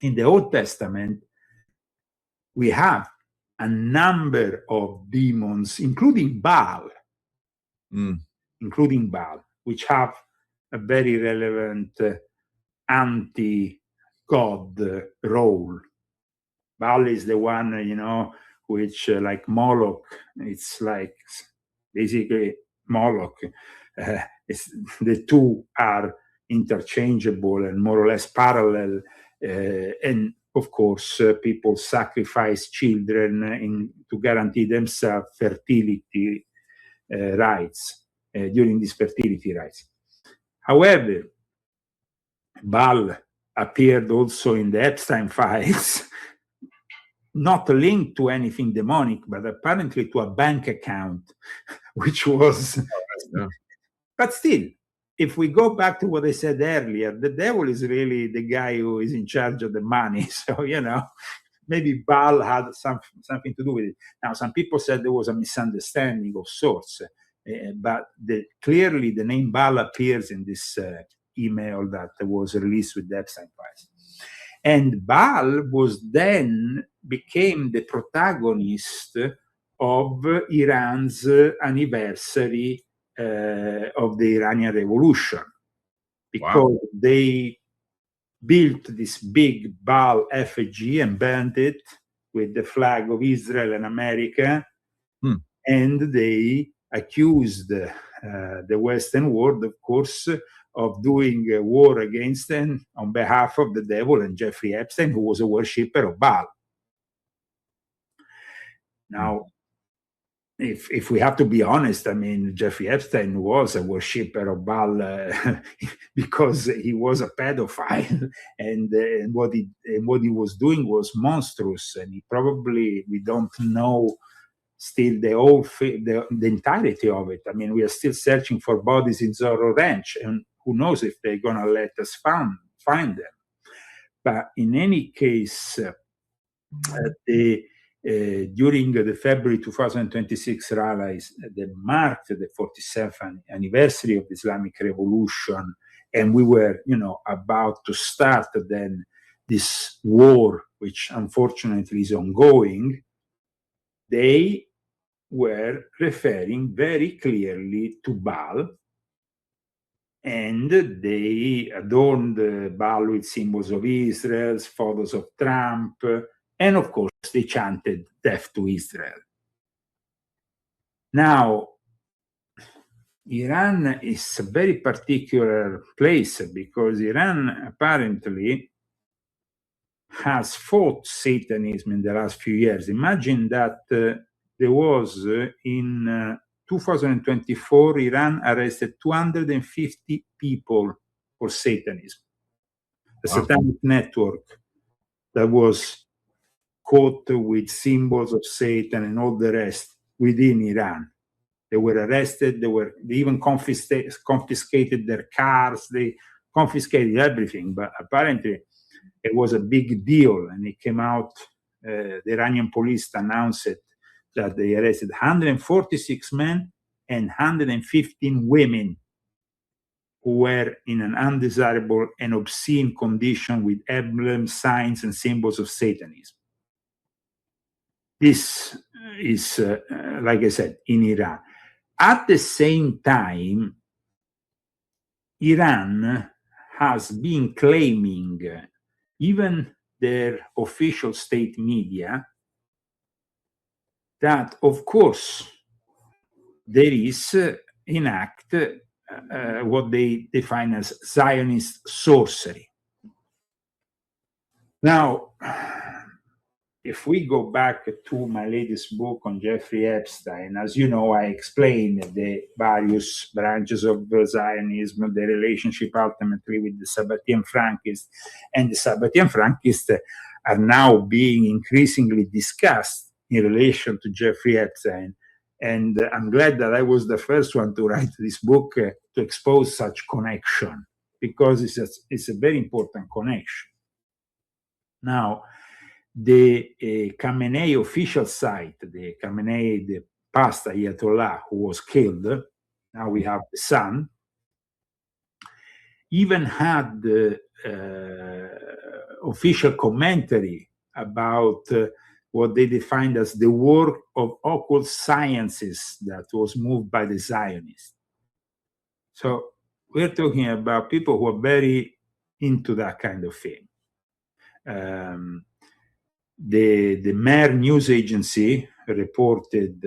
In the Old Testament, we have a number of demons, including Baal, which have a very relevant anti-God role. Baal is the one, which like Moloch, it's like basically Moloch. The two are interchangeable and more or less parallel. And of course, people sacrifice children to guarantee themselves fertility rights during these fertility rights. However, Baal appeared also in the Epstein files, not linked to anything demonic, but apparently to a bank account, which was... But still, if we go back to what I said earlier, the devil is really the guy who is in charge of the money. So, maybe Baal had something to do with it. Now, some people said there was a misunderstanding of sorts, but clearly the name Baal appears in this email that was released with the Epstein files. And Baal became the protagonist of Iran's anniversary of the Iranian Revolution, because they built this big Baal effigy and burned it with the flag of Israel and America, and they accused the Western world, of course, of doing a war against them on behalf of the devil and Jeffrey Epstein, who was a worshipper of Baal. Now, if we have to be honest, I mean, Jeffrey Epstein was a worshipper of Baal because he was a pedophile, and what he was doing was monstrous, and we don't know still the entirety of it. I mean, we are still searching for bodies in Zorro Ranch, and who knows if they're gonna let us find them. But in any case, during the February 2026 rallies that marked the 47th anniversary of the Islamic Revolution, and we were, about to start then this war, which unfortunately is ongoing, they were referring very clearly to Baal, and they adorned Baal with symbols of Israel, photos of Trump, and of course they chanted death to Israel. Now, Iran is a very particular place because Iran apparently has fought Satanism in the last few years. Imagine that there was in 2024, Iran arrested 250 people for Satanism. The Satanic network that was caught with symbols of Satan and all the rest within Iran. They were arrested, they even confiscated their cars, they confiscated everything, but apparently it was a big deal, and it came out, the Iranian police announced it, that they arrested 146 men and 115 women who were in an undesirable and obscene condition with emblems, signs, and symbols of Satanism. This is, like I said, in Iran. At the same time, Iran has been claiming, even their official state media, that, of course, there is in act what they define as Zionist sorcery. Now, if we go back to my latest book on Jeffrey Epstein, as you know, I explained the various branches of Zionism, the relationship ultimately with the Sabbatean Frankists, and the Sabbatean Frankists are now being increasingly discussed in relation to Jeffrey Epstein. And I'm glad that I was the first one to write this book to expose such connection, because it's a very important connection. Now, the Khamenei official site, the Khamenei, the past Ayatollah who was killed, now we have the son, even had the official commentary about what they defined as the work of occult sciences that was moved by the Zionists. So we're talking about people who are very into that kind of thing. The Mer news agency reported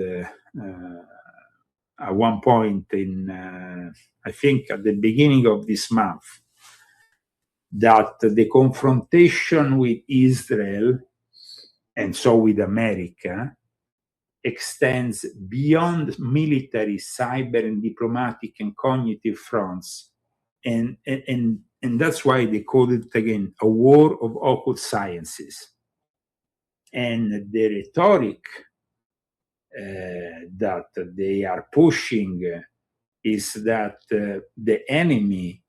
at one point in, I think at the beginning of this month, that the confrontation with Israel, and so with America, extends beyond military, cyber, and diplomatic and cognitive fronts. And that's why they called it, again, a war of occult sciences. And the rhetoric that they are pushing is that the enemy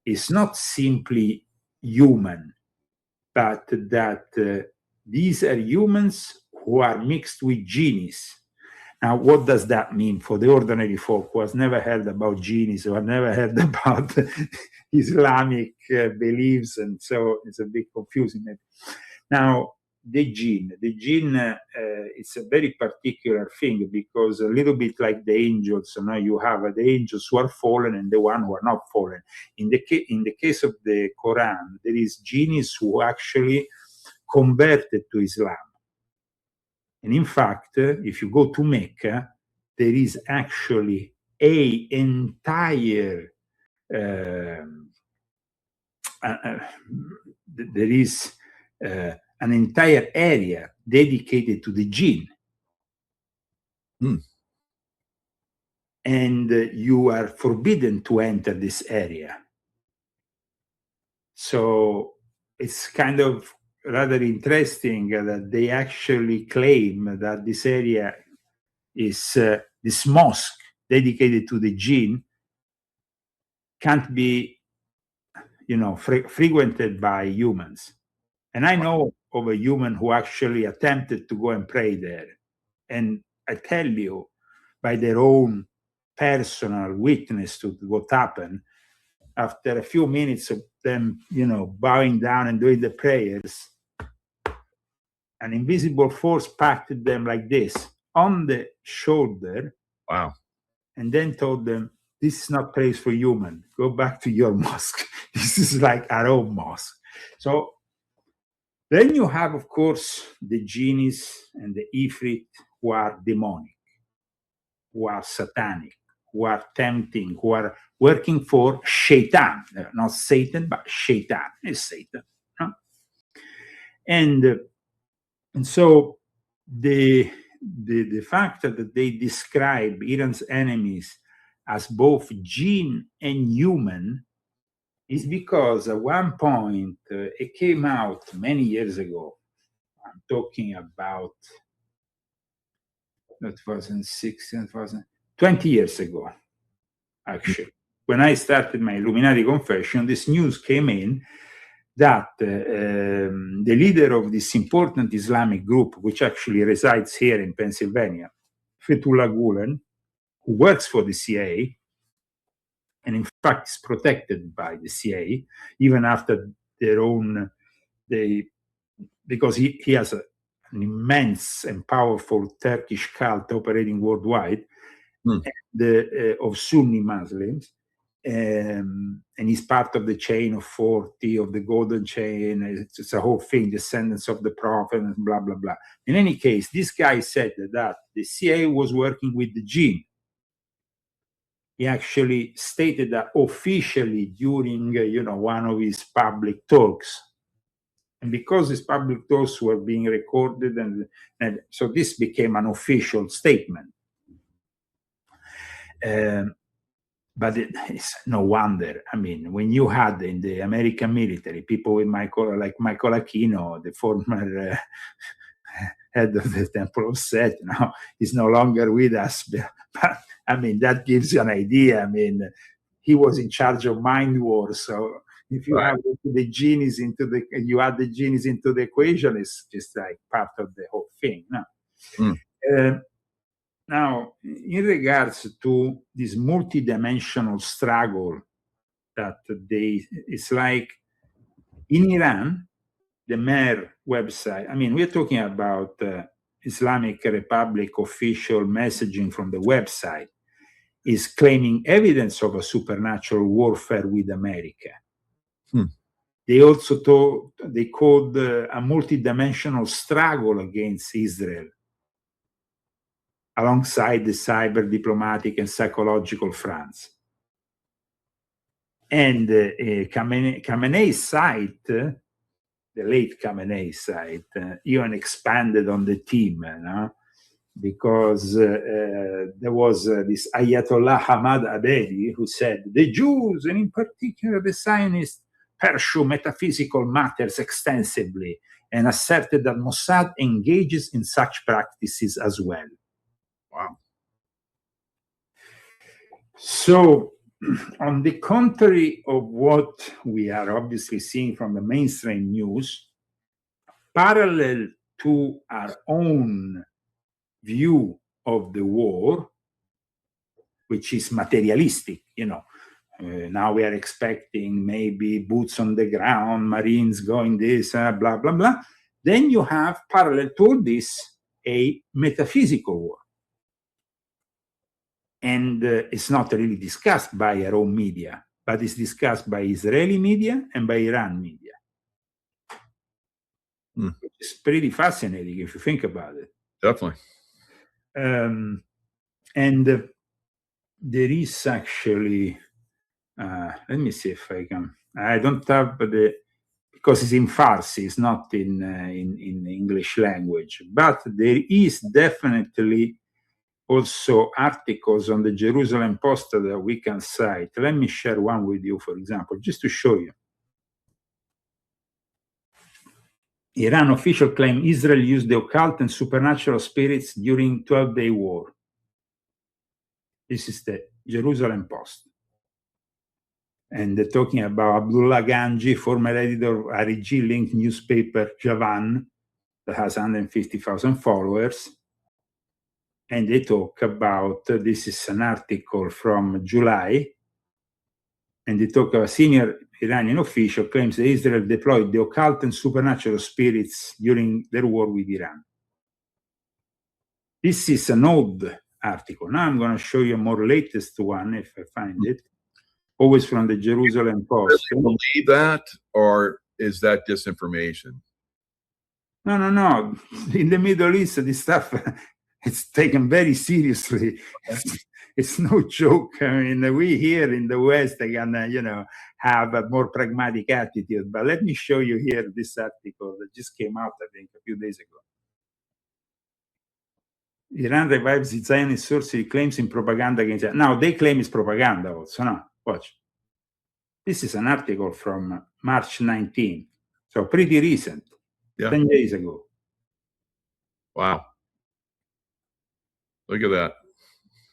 is not simply human, but that these are humans who are mixed with genies. Now, what does that mean for the ordinary folk who has never heard about genies, or have never heard about Islamic beliefs, and so it's a bit confusing. Now, the jinn, it's a very particular thing, because a little bit like the angels, you have the angels who are fallen and the one who are not fallen. In the case of the Quran, there is jinns who actually converted to Islam. And in fact, if you go to Mecca, there is actually an entire an entire area dedicated to the jinn. And you are forbidden to enter this area. So it's kind of rather interesting that they actually claim that this area is, this mosque dedicated to the jinn can't be, frequented by humans. And I know of a human who actually attempted to go and pray there. And I tell you, by their own personal witness to what happened, after a few minutes of them, bowing down and doing the prayers, an invisible force patted them like this on the shoulder. Wow. And then told them, this is not place for human. Go back to your mosque. This is like our own mosque. So then you have, of course, the genies and the ifrit who are demonic, who are satanic, who are tempting, who are working for Shaitan. Not Satan, but Shaitan is Satan. Huh? And so the fact that they describe Iran's enemies as both jinn and human is because at one point it came out many years ago. I'm talking about 2016, 20 years ago, actually. When I started my Illuminati confession, this news came in that the leader of this important Islamic group, which actually resides here in Pennsylvania, Fethullah Gulen, who works for the CIA, and in fact is protected by the CIA, even after their own, because he has an immense and powerful Turkish cult operating worldwide of Sunni Muslims. And he's part of the chain of 40 of the golden chain. It's a whole thing, descendants of the prophet, and blah blah blah. In any case, this guy said that the CIA was working with the jinn. He actually stated that officially during one of his public talks, and because his public talks were being recorded, and so this became an official statement. But it's no wonder. I mean, when you had in the American military people with like Michael Aquino, the former head of the Temple of Set, he's no longer with us. But I mean, that gives you an idea. I mean, he was in charge of mind wars. So if you have the genies you add the genies into the equation, it's just like part of the whole thing. No. Now, in regards to this multidimensional struggle that it's like in Iran, the Mer website, I mean, we're talking about Islamic Republic official messaging from the website, is claiming evidence of a supernatural warfare with America. They also called a multidimensional struggle against Israel, alongside the cyber, diplomatic, and psychological fronts. And Khamenei's site, the late Khamenei's site, even expanded on the team, because there was this Ayatollah Hamad Abedi who said, the Jews, and in particular the Zionists, pursue metaphysical matters extensively, and asserted that Mossad engages in such practices as well. Wow. So, on the contrary of what we are obviously seeing from the mainstream news, parallel to our own view of the war, which is materialistic, now we are expecting maybe boots on the ground, Marines going this, blah, blah, blah. Then you have, parallel to all this, a metaphysical war. And it's not really discussed by our own media, but it's discussed by Israeli media and by Iran media. It's pretty fascinating if you think about it. Definitely. And there is actually, let me see if I can. I don't have because it's in Farsi, it's not in English language, but there is definitely also articles on the Jerusalem Post that we can cite. Let me share one with you, for example, just to show you. Iran official claim Israel used the occult and supernatural spirits during 12-day war. This is the Jerusalem Post. and they're talking about Abdullah Ganji, former editor of RG-linked newspaper Javan, that has 150,000 followers. And they talk about, this is an article from July, and they talk about a senior Iranian official claims that Israel deployed the occult and supernatural spirits during their war with Iran. This is an old article. Now I'm going to show you a more latest one, if I find it. Always from the Jerusalem Post. Really believe that, or is that disinformation? No. In the Middle East, this stuff, it's taken very seriously. It's no joke. I mean, we here in the West are gonna, have a more pragmatic attitude. But let me show you here this article that just came out, I think, a few days ago. Iran revives its Zionist sorcery claims in propaganda against it. Now, they claim it's propaganda also, no? Watch. This is an article from March 19th, so pretty recent, 10 days ago. Wow. Look at that.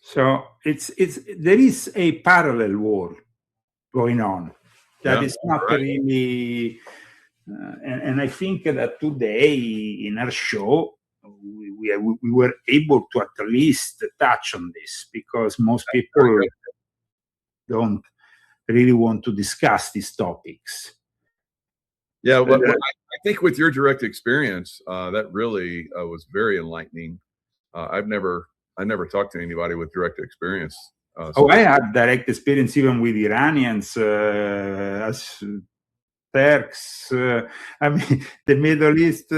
So there is a parallel war going on that is not really, and I think that today in our show, we were able to at least touch on this, because most people don't really want to discuss these topics. Yeah, but I think with your direct experience, that really was very enlightening. I never talked to anybody with direct experience. I had direct experience even with Iranians, Turks. I mean, the Middle East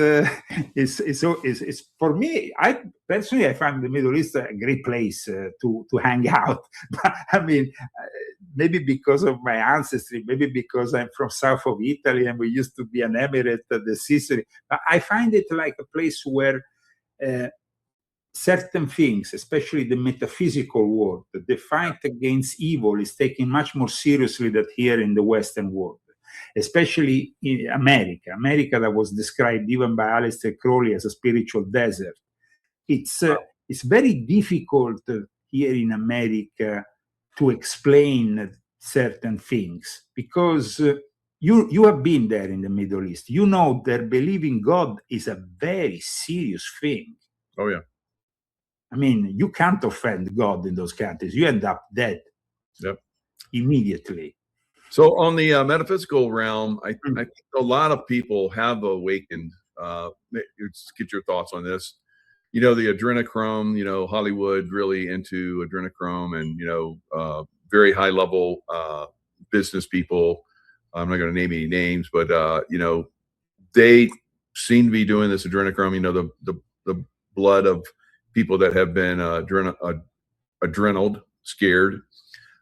is for me. I personally find the Middle East a great place to hang out. But, I mean, maybe because of my ancestry, maybe because I'm from south of Italy and we used to be an emirate, the Sicily. But I find it like a place where certain things, especially the metaphysical world, the fight against evil is taken much more seriously than here in the Western world. Especially in America that was described even by Aleister Crowley as a spiritual desert. It's very difficult here in America to explain certain things, because you have been there in the Middle East. You know that believing God is a very serious thing. Oh, yeah. I mean, you can't offend God in those countries. You end up dead. Yep. Immediately. So on the metaphysical realm, I think a lot of people have awakened. Let's get your thoughts on this. The adrenochrome, Hollywood really into adrenochrome, and, very high level business people. I'm not going to name any names, but, they seem to be doing this adrenochrome, the blood of people that have been adrenaled, scared,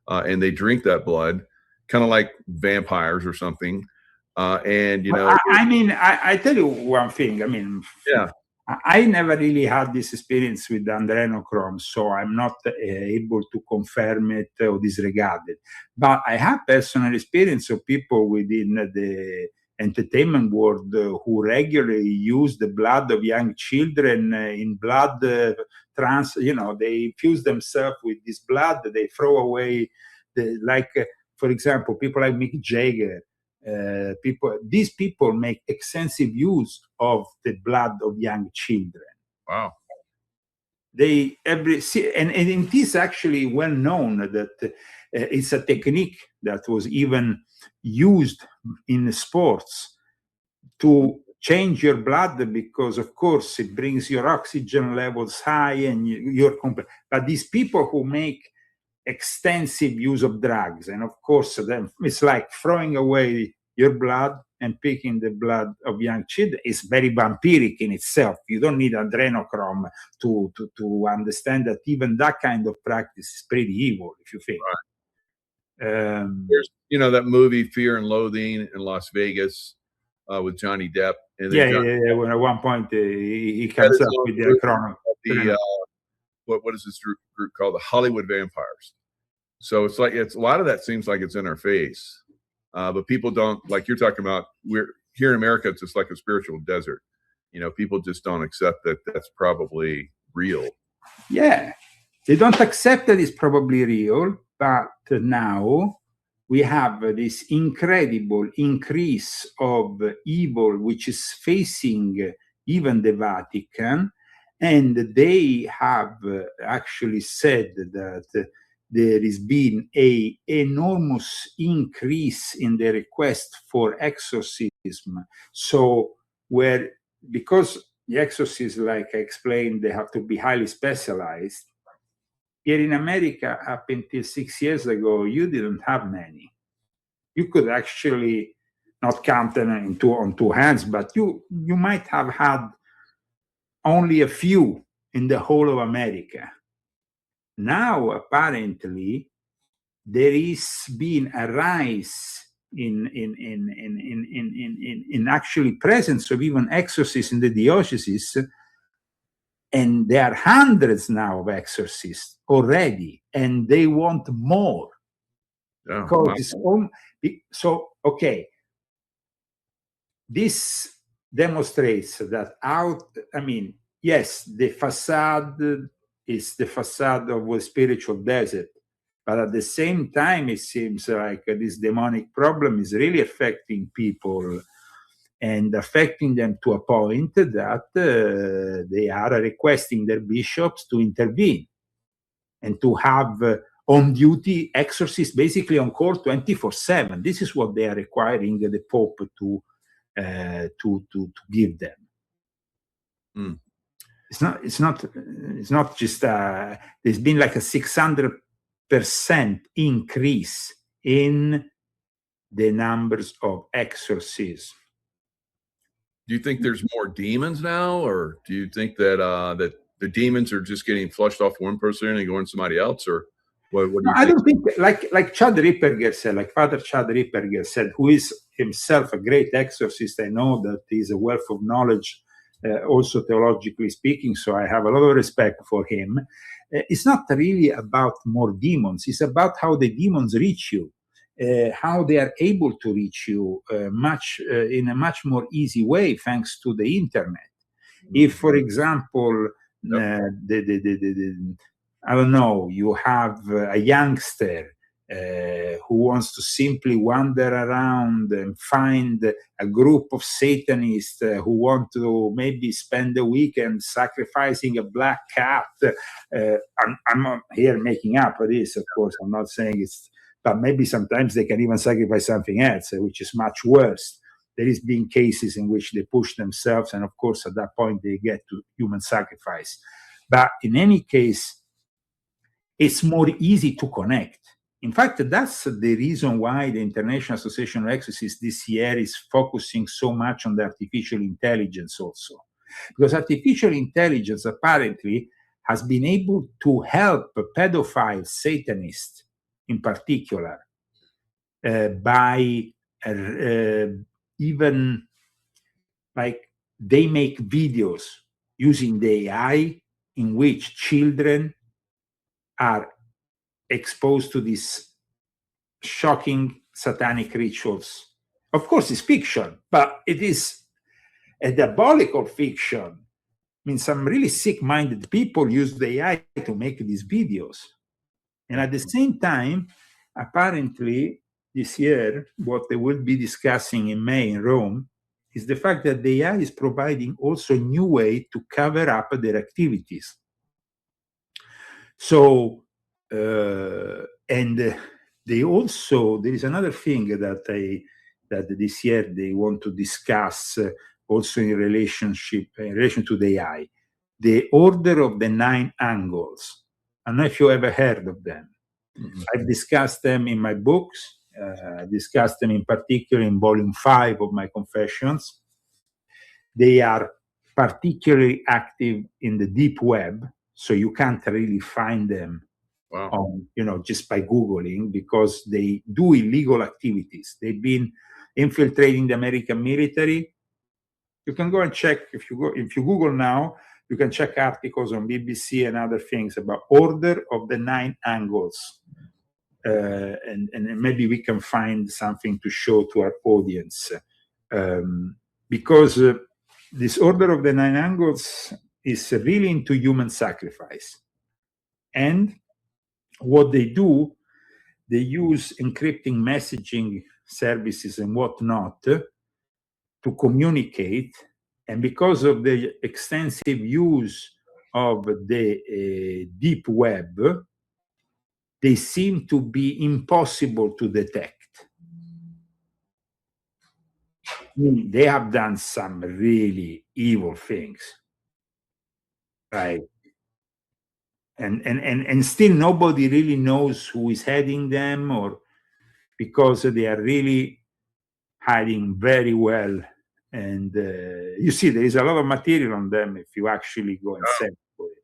and they drink that blood, kind of like vampires or something. I tell you one thing. I mean, yeah, I never really had this experience with adrenochrome, so I'm not able to confirm it or disregard it. But I have personal experience of people within the entertainment world who regularly use the blood of young children in blood they infuse themselves with this blood. They throw away for example, people like Mick Jagger. These people make extensive use of the blood of young children. Wow. And it is actually well known that it's a technique that was even used in sports to change your blood, because of course it brings your oxygen levels high and you're complete. But these people who make extensive use of drugs, and of course then it's like throwing away your blood and picking the blood of young children. Is very vampiric in itself. You don't need adrenochrome to understand that even that kind of practice is pretty evil, if you think. Right. There's that movie Fear and Loathing in Las Vegas with Johnny Depp. And when at one point he comes up with the chrono. What is this group called? The Hollywood Vampires. So it's a lot of that seems like it's in our face, but people don't, like you're talking about. We're here in America, it's just like a spiritual desert. People just don't accept that that's probably real. Yeah, they don't accept that it's probably real. But now we have this incredible increase of evil, which is facing even the Vatican. And they have actually said that there has been an enormous increase in the request for exorcism. So because the exorcists, like I explained, they have to be highly specialized. Here in America, up until 6 years ago, you didn't have many. You could actually not count them on two hands, but you might have had only a few in the whole of America. Now, apparently, there is been a rise in actually presence of even exorcists in the diocese, and there are hundreds now of exorcists already, and they want more. Yeah, Because so, okay, this demonstrates that yes, the facade is the facade of a spiritual desert, but at the same time, it seems like this demonic problem is really affecting people and affecting them to a point that they are requesting their bishops to intervene and to have on-duty exorcists, basically on call 24/7. This is what they are requiring the Pope to give them. Mm. It's not just there's been like a 600% increase in the numbers of exorcisms. Do you think there's more demons now, or do you think that that the demons are just getting flushed off one person and going to somebody else, or what do you think? I don't think like Chad Ripperger said, like Father Chad Ripperger said, who is himself a great exorcist. I know that he's a wealth of knowledge, also theologically speaking, so I have a lot of respect for him. It's not really about more demons. It's about how the demons reach you, how they are able to reach you in a much more easy way thanks to the internet. If, for example, I don't know, you have a youngster who wants to simply wander around and find a group of Satanists who want to maybe spend the weekend sacrificing a black cat. I'm not here making up this, of course. I'm not saying it's, but maybe sometimes they can even sacrifice something else, which is much worse. There has been cases in which they push themselves, and of course, at that point, they get to human sacrifice. But in any case, it's more easy to connect. In fact, that's the reason why the International Association of Exorcists this year is focusing so much on the artificial intelligence also. Because artificial intelligence apparently has been able to help pedophiles, Satanists in particular, by even like they make videos using the AI in which children are exposed to these shocking satanic rituals. Of course, it's fiction, but it is a diabolical fiction. I mean, some really sick-minded people use the AI to make these videos. And at the same time, apparently, this year, what they will be discussing in May in Rome is the fact that the AI is providing also a new way to cover up their activities. So, and they also, there is another thing that this year they want to discuss also in relation to the AI, the Order of the Nine Angles. I don't know if you ever heard of them. Mm-hmm. I've discussed them in my books. I discussed them in particular in volume 5 of my Confessions. They are particularly active in the deep web, so you can't really find them on, just by Googling, because they do illegal activities. They've been infiltrating the American military. You can go and check, if you Google now, you can check articles on BBC and other things about Order of the Nine Angles. And maybe we can find something to show to our audience. Because this Order of the Nine Angles is really into human sacrifice. And what they do, they use encrypting messaging services and whatnot to communicate. And because of the extensive use of the deep web, they seem to be impossible to detect. They have done some really evil things, right? And still nobody really knows who is heading them, or because they are really hiding very well. And you see, there is a lot of material on them if you actually go and search for it.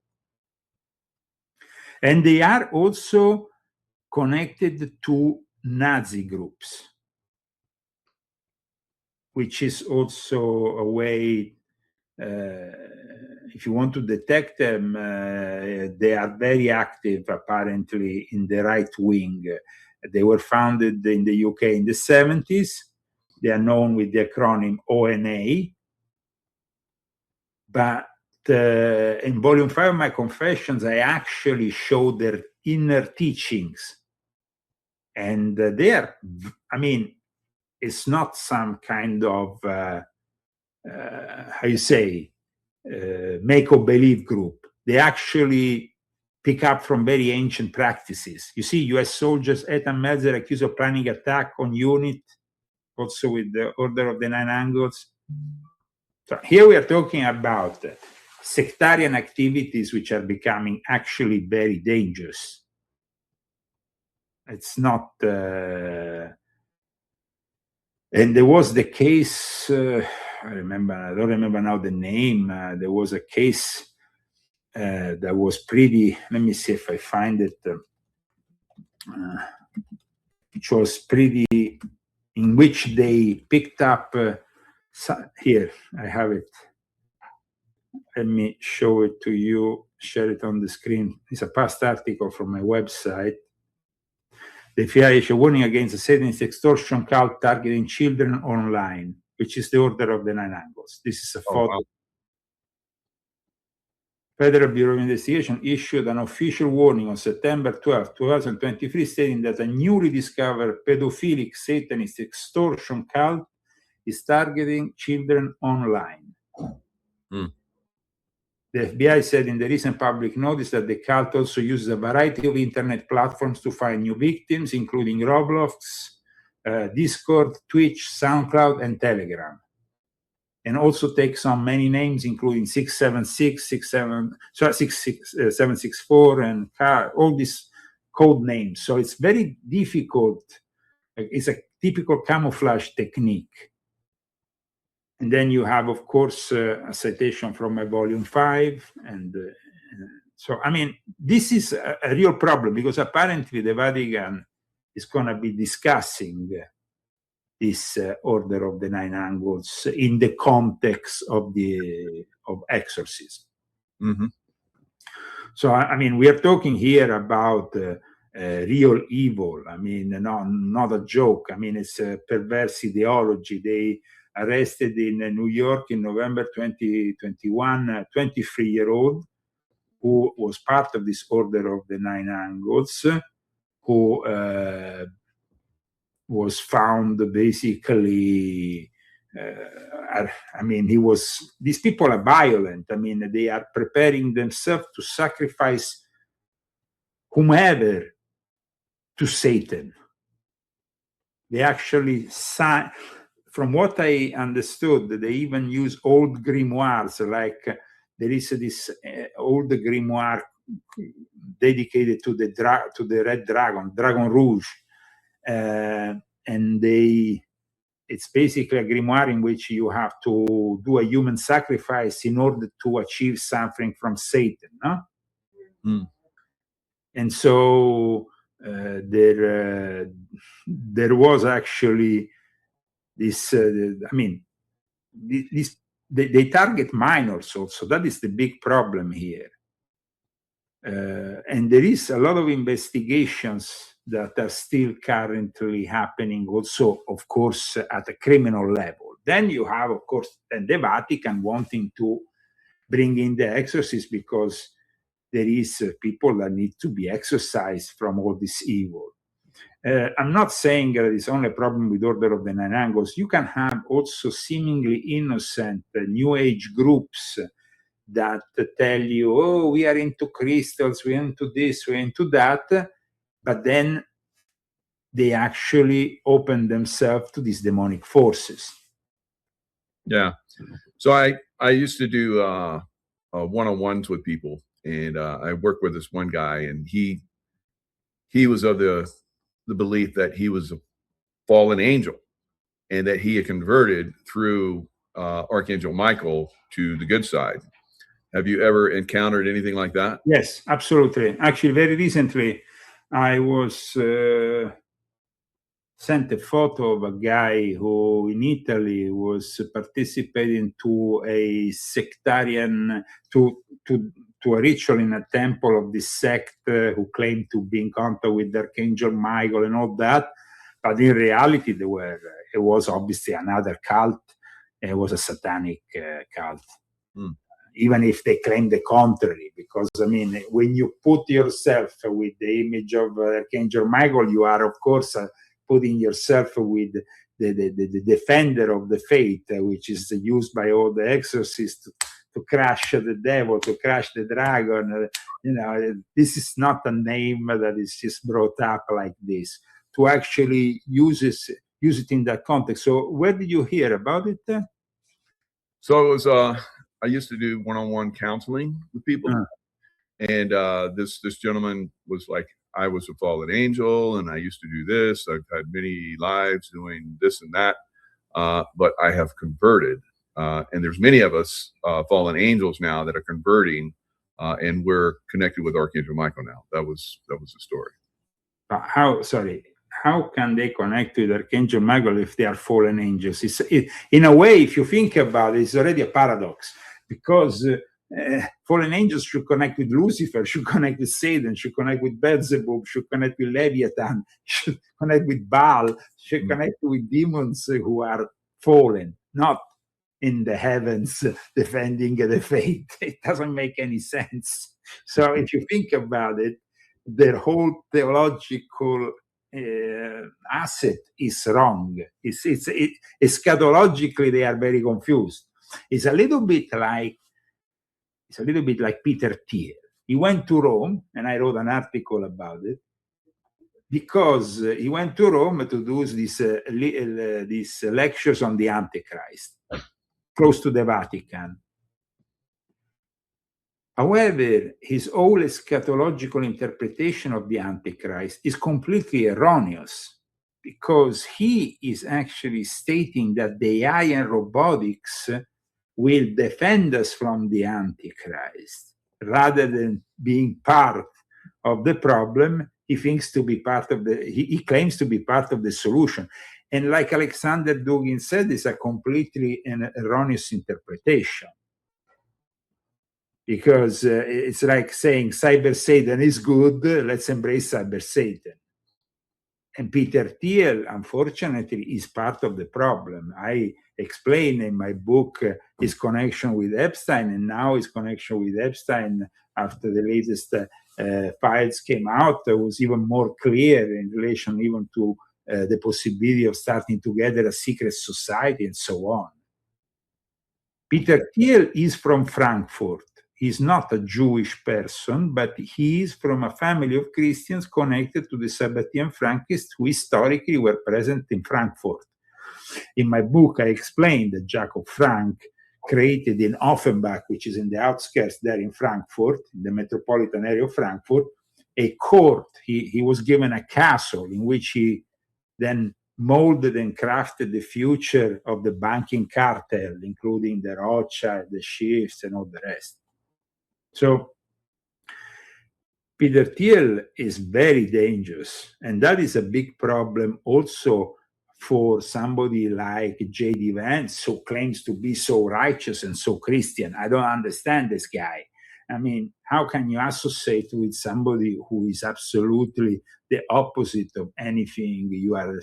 And they are also connected to Nazi groups, which is also a way, if you want to detect them, they are very active apparently in the right wing. They were founded in the UK in the 70s. They are known with the acronym ONA. But in volume 5 of my Confessions, I actually show their inner teachings. And they are, I mean, it's not some kind of, how you say, make-or-believe group. They actually pick up from very ancient practices. You see, US soldiers, Ethan Melzer accused of planning attack on unit, also with the Order of the Nine Angles. So here we are talking about sectarian activities which are becoming actually very dangerous. It's not, and there was the case, I don't remember now the name. There was a case that was pretty, let me see if I find it, which was pretty, in which they picked up, here, I have it. Let me show it to you, share it on the screen. It's a past article from my website. The FBI issued a warning against the Satanist extortion cult targeting children online, which is the Order of the Nine Angles. This is a photo. Wow. Federal Bureau of Investigation issued an official warning on September 12, 2023, stating that a newly discovered pedophilic Satanist extortion cult is targeting children online. The FBI said in the recent public notice that the cult also uses a variety of internet platforms to find new victims, including Roblox, Discord, Twitch, SoundCloud, and Telegram. And also takes on many names, including 676, 764, and all these code names. So it's very difficult. It's a typical camouflage technique. And then you have, of course, a citation from my volume 5. And so, I mean, this is a real problem, because apparently the Vatican is going to be discussing this Order of the Nine Angles in the context of exorcism. Mm-hmm. So, I mean, we are talking here about real evil. I mean, not a joke. I mean, it's a perverse ideology. They arrested in New York in November 2021 a 23-year-old who was part of this Order of the Nine Angles, who was found basically, I mean, these people are violent. I mean, they are preparing themselves to sacrifice whomever to Satan. They actually, from what I understood, they even use old grimoires, like there is this old grimoire dedicated to the Red Dragon, Dragon Rouge. And it's basically a grimoire in which you have to do a human sacrifice in order to achieve something from Satan, no? And so there was actually this, I mean, they target minors also. That is the big problem here. And there is a lot of investigations that are still currently happening also, of course, at a criminal level. Then you have, of course, then the Vatican wanting to bring in the exorcists, because there is people that need to be exorcised from all this evil. I'm not saying that it's only a problem with Order of the Nine Angles. You can have also seemingly innocent New Age groups that tell you, oh, we are into crystals, we're into this, we're into that, but then they actually open themselves to these demonic forces. Yeah. So I used to do one-on-ones with people, and I worked with this one guy, and he was of the belief that he was a fallen angel, and that he had converted through Archangel Michael to the good side. Have you ever encountered anything like that? Yes, absolutely. Actually, very recently, I was sent a photo of a guy who in Italy was participating to a sectarian, to a ritual in a temple of this sect who claimed to be in contact with Archangel Michael and all that. But in reality, it was obviously another cult. It was a satanic cult. Mm. Even if they claim the contrary, because I mean, when you put yourself with the image of Archangel Michael, you are, of course, putting yourself with the defender of the faith, which is used by all the exorcists to crush the devil, to crush the dragon. You know, this is not a name that is just brought up like this. To actually use it in that context. So, where did you hear about it? So it was. I used to do one-on-one counseling with people, and this gentleman was like, I was a fallen angel, and I used to do this. I've had many lives doing this and that, but I have converted. And there's many of us fallen angels now that are converting, and we're connected with Archangel Michael now. That was the story. How can they connect with Archangel Michael if they are fallen angels? In a way, if you think about it, it's already a paradox, because fallen angels should connect with Lucifer, should connect with Satan, should connect with Beelzebub, should connect with Leviathan, should connect with Baal, should connect with demons who are fallen, not in the heavens defending the faith. It doesn't make any sense. So if you think about it, their whole theological asset is wrong. Eschatologically, they are very confused. It's a little bit like Peter Thiel. He went to Rome, and I wrote an article about it, because he went to Rome to do these lectures on the Antichrist, close to the Vatican. However, his whole eschatological interpretation of the Antichrist is completely erroneous, because he is actually stating that the AI and robotics will defend us from the Antichrist. Rather than being part of the problem, he claims to be part of the solution. And like Alexander Dugin said, it's a completely erroneous interpretation. Because it's like saying Cyber Satan is good, let's embrace Cyber Satan. And Peter Thiel, unfortunately, is part of the problem. I explain in my book his connection with Epstein, and now his connection with Epstein, after the latest files came out, was even more clear in relation even to the possibility of starting together a secret society and so on. Peter Thiel is from Frankfurt. He's not a Jewish person, but he is from a family of Christians connected to the Sabbatean Frankists who historically were present in Frankfurt. In my book, I explained that Jaco Frank created in Offenbach, which is in the outskirts there in Frankfurt, in the metropolitan area of Frankfurt, a court. He was given a castle in which he then molded and crafted the future of the banking cartel, including the Rothschild, the Schiffs, and all the rest. So Peter Thiel is very dangerous, and that is a big problem also for somebody like J.D. Vance, who claims to be so righteous and so Christian. I don't understand this guy. I mean, how can you associate with somebody who is absolutely the opposite of anything you are,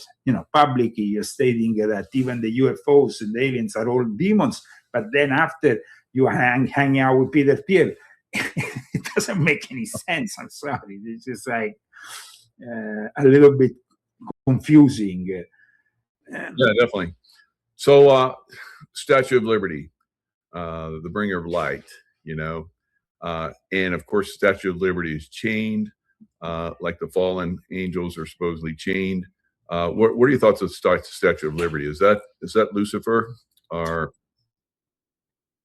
publicly you're stating that even the UFOs and the aliens are all demons, but then after you hang out with Peter Thiel, it doesn't make any sense. I'm sorry. It's just like, a little bit confusing. Yeah, definitely. So, Statue of Liberty, the bringer of light, and of course, Statue of Liberty is chained, like the fallen angels are supposedly chained. What are your thoughts of Statue of Liberty? Is that Lucifer, or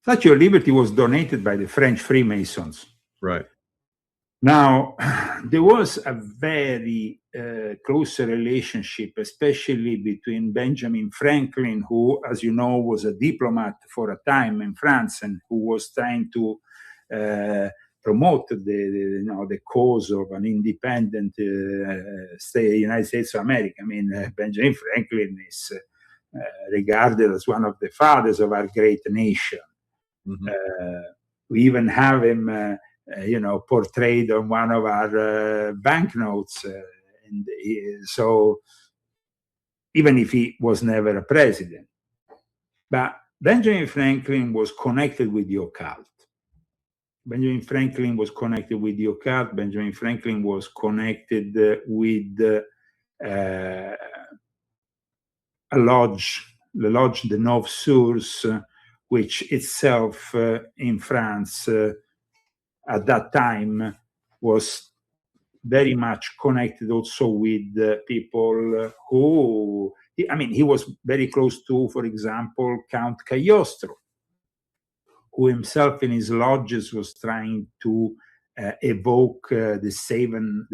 Statue of Liberty was donated by the French Freemasons. right? Now, there was a very close relationship, especially between Benjamin Franklin, who, as you know, was a diplomat for a time in France and who was trying to promote the cause of an independent United States of America. I mean, Benjamin Franklin is regarded as one of the fathers of our great nation. Mm-hmm. We even have him portrayed on one of our banknotes. So even if he was never a president, but Benjamin Franklin was connected with the occult. Benjamin Franklin was connected with the occult. Benjamin Franklin was connected with a lodge, the Lodge de Neuf Sources, which itself in France at that time was very much connected also with people who, he was very close to, for example, Count Cagliostro, who himself in his lodges was trying to evoke the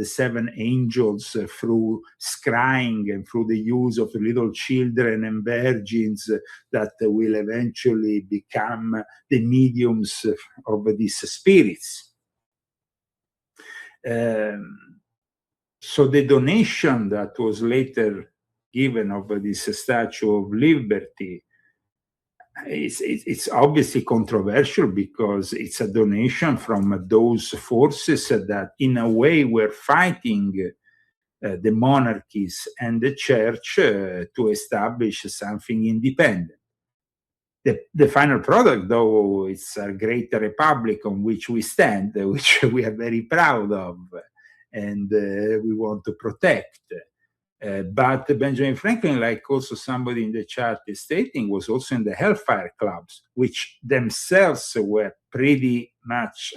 seven angels through scrying and through the use of little children and virgins that will eventually become the mediums of these spirits. So the donation that was later given of this Statue of Liberty, it's obviously controversial because it's a donation from those forces that in a way were fighting the monarchies and the church to establish something independent. The final product, though, is a great republic on which we stand, which we are very proud of and we want to protect. But Benjamin Franklin, like also somebody in the chat is stating, was also in the Hellfire Clubs, which themselves were pretty much,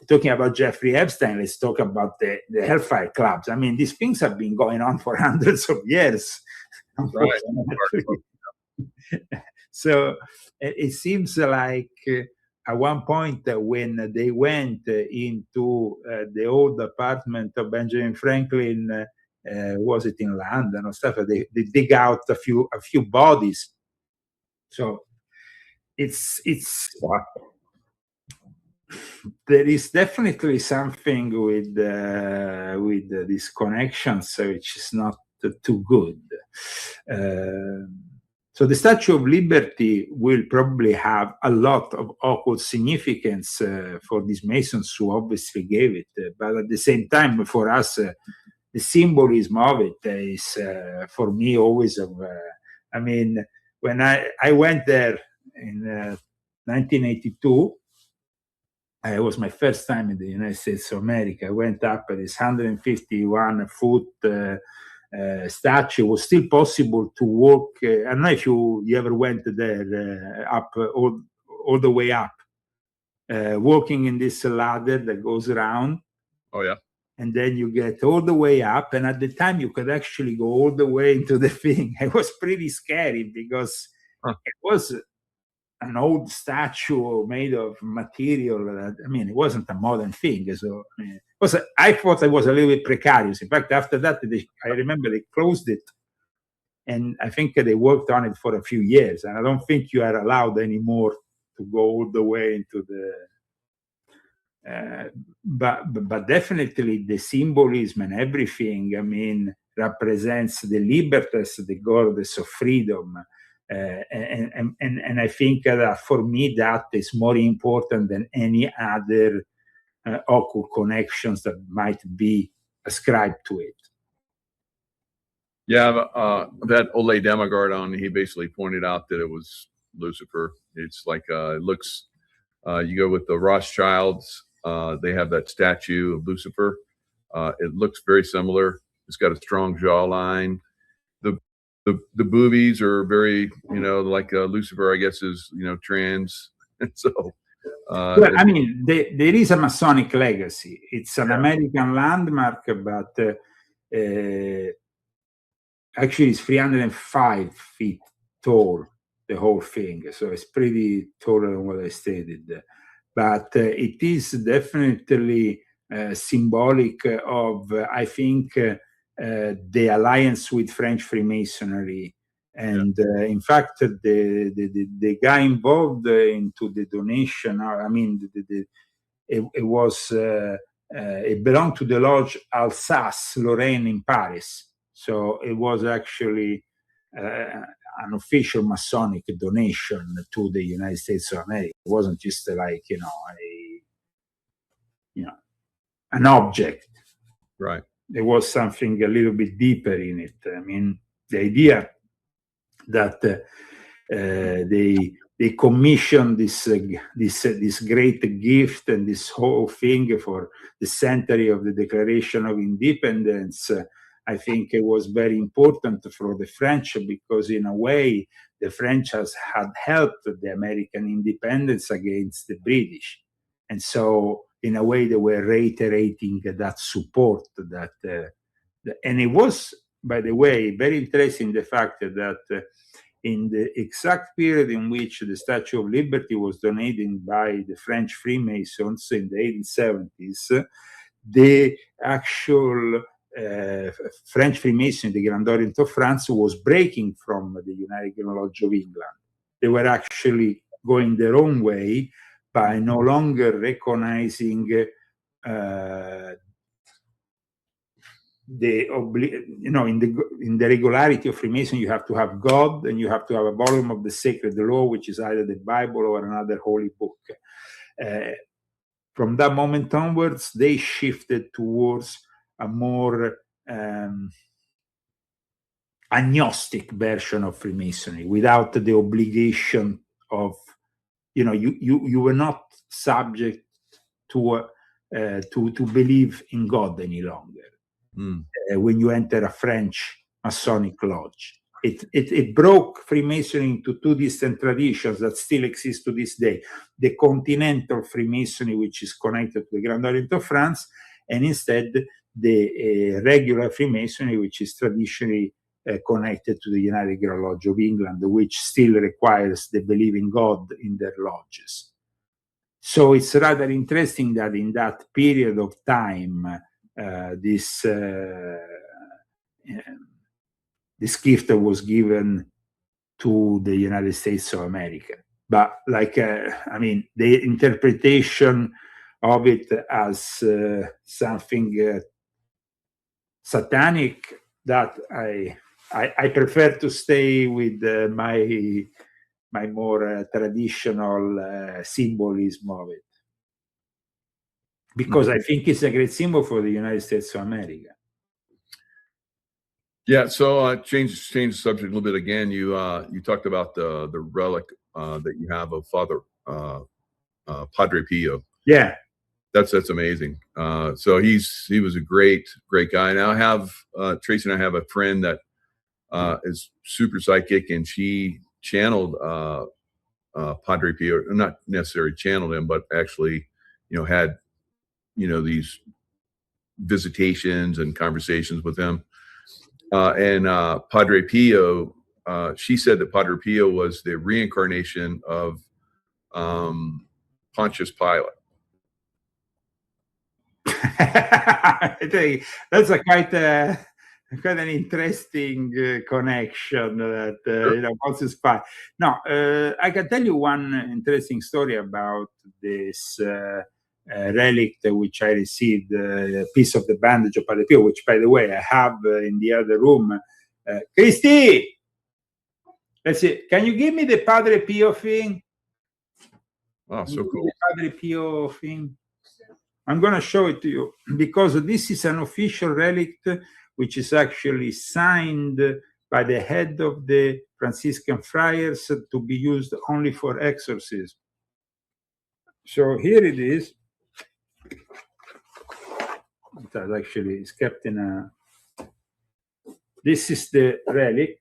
talking about Jeffrey Epstein, let's talk about the Hellfire Clubs. These things have been going on for hundreds of years. Right. So it seems like at one point when they went into the old apartment of Benjamin Franklin, was it in London or stuff? They dig out a few bodies. So it's there is definitely something with these connections which is not too good. So the Statue of Liberty will probably have a lot of occult significance for these Masons who obviously gave it, but at the same time, for us, the symbolism of it is, for me, always of. When I went there in 1982, it was my first time in the United States of America. I went up at this 151-foot statue. It was still possible to walk. I don't know if you ever went there up all the way up, walking in this ladder that goes around. Oh yeah. And then you get all the way up, and at the time you could actually go all the way into the thing. It was pretty scary because it was an old statue made of material. It wasn't a modern thing. So I thought it was a little bit precarious. In fact, after that, I remember they closed it, and I think they worked on it for a few years. And I don't think you are allowed anymore to go all the way into the. But definitely the symbolism and everything, represents the libertas, the goddess of freedom. And I think that for me, that is more important than any other occult connections that might be ascribed to it. Yeah, that Ole Demogorgon, he basically pointed out that it was Lucifer. It's like it looks. You go with the Rothschilds. They have that statue of Lucifer. It looks very similar. It's got a strong jawline. The boobies are very, like Lucifer, I guess, is trans. So well, I mean, there is a Masonic legacy. It's an American landmark, but actually it's 305 feet tall, the whole thing. So it's pretty taller than what I stated. But it is definitely symbolic of, I think, the alliance with French Freemasonry. And in fact, the guy involved into the donation, I mean, it was it belonged to the lodge Alsace-Lorraine in Paris. So it was actually an official Masonic donation to the United States of America. It wasn't just like, an object. Right. There was something a little bit deeper in it. I mean, the idea that they commissioned this great gift and this whole thing for the century of the Declaration of Independence. I think it was very important for the French, because in a way the French had helped the American independence against the British, and so in a way they were reiterating that support. And it was, by the way, very interesting the fact that in the exact period in which the Statue of Liberty was donated by the French Freemasons in the 1870s, the actual French Freemason, the Grand Orient of France, was breaking from the United Lodge of England. They were actually going their own way by no longer recognizing in the regularity of Freemason, you have to have God, and you have to have a volume of the sacred law, which is either the Bible or another holy book. From that moment onwards, they shifted towards a more agnostic version of Freemasonry, without the obligation of, you were not subject to believe in God any longer. When you enter a French Masonic lodge, it broke Freemasonry into two distant traditions that still exist to this day: the continental Freemasonry, which is connected to the Grand Orient of France, and instead the regular Freemasonry, which is traditionally connected to the United Lodge of England, which still requires the belief in God in their lodges. So it's rather interesting that in that period of time, this gift was given to the United States of America. But the interpretation of it as something satanic, that I prefer to stay with my more traditional symbolism of it, because I think it's a great symbol for the United States of America. Yeah. So change the subject a little bit again. You talked about the relic that you have of Father Padre Pio. Yeah. That's amazing. So he was a great guy. Now I have Tracy and I have a friend that is super psychic, and she channeled Padre Pio, not necessarily channeled him, but actually, had these visitations and conversations with him. And Padre Pio, she said that Padre Pio was the reincarnation of Pontius Pilate. I think that's quite an interesting connection. That Pontius Pilate. No, I can tell you one interesting story about this relic which I received, a piece of the bandage of Padre Pio, which, by the way, I have in the other room. Christy, let's see. Can you give me the Padre Pio thing? Oh, so cool. The Padre Pio thing. I'm going to show it to you, because this is an official relic which is actually signed by the head of the Franciscan friars to be used only for exorcism. So here it is. that actually is kept in a. This is the relic.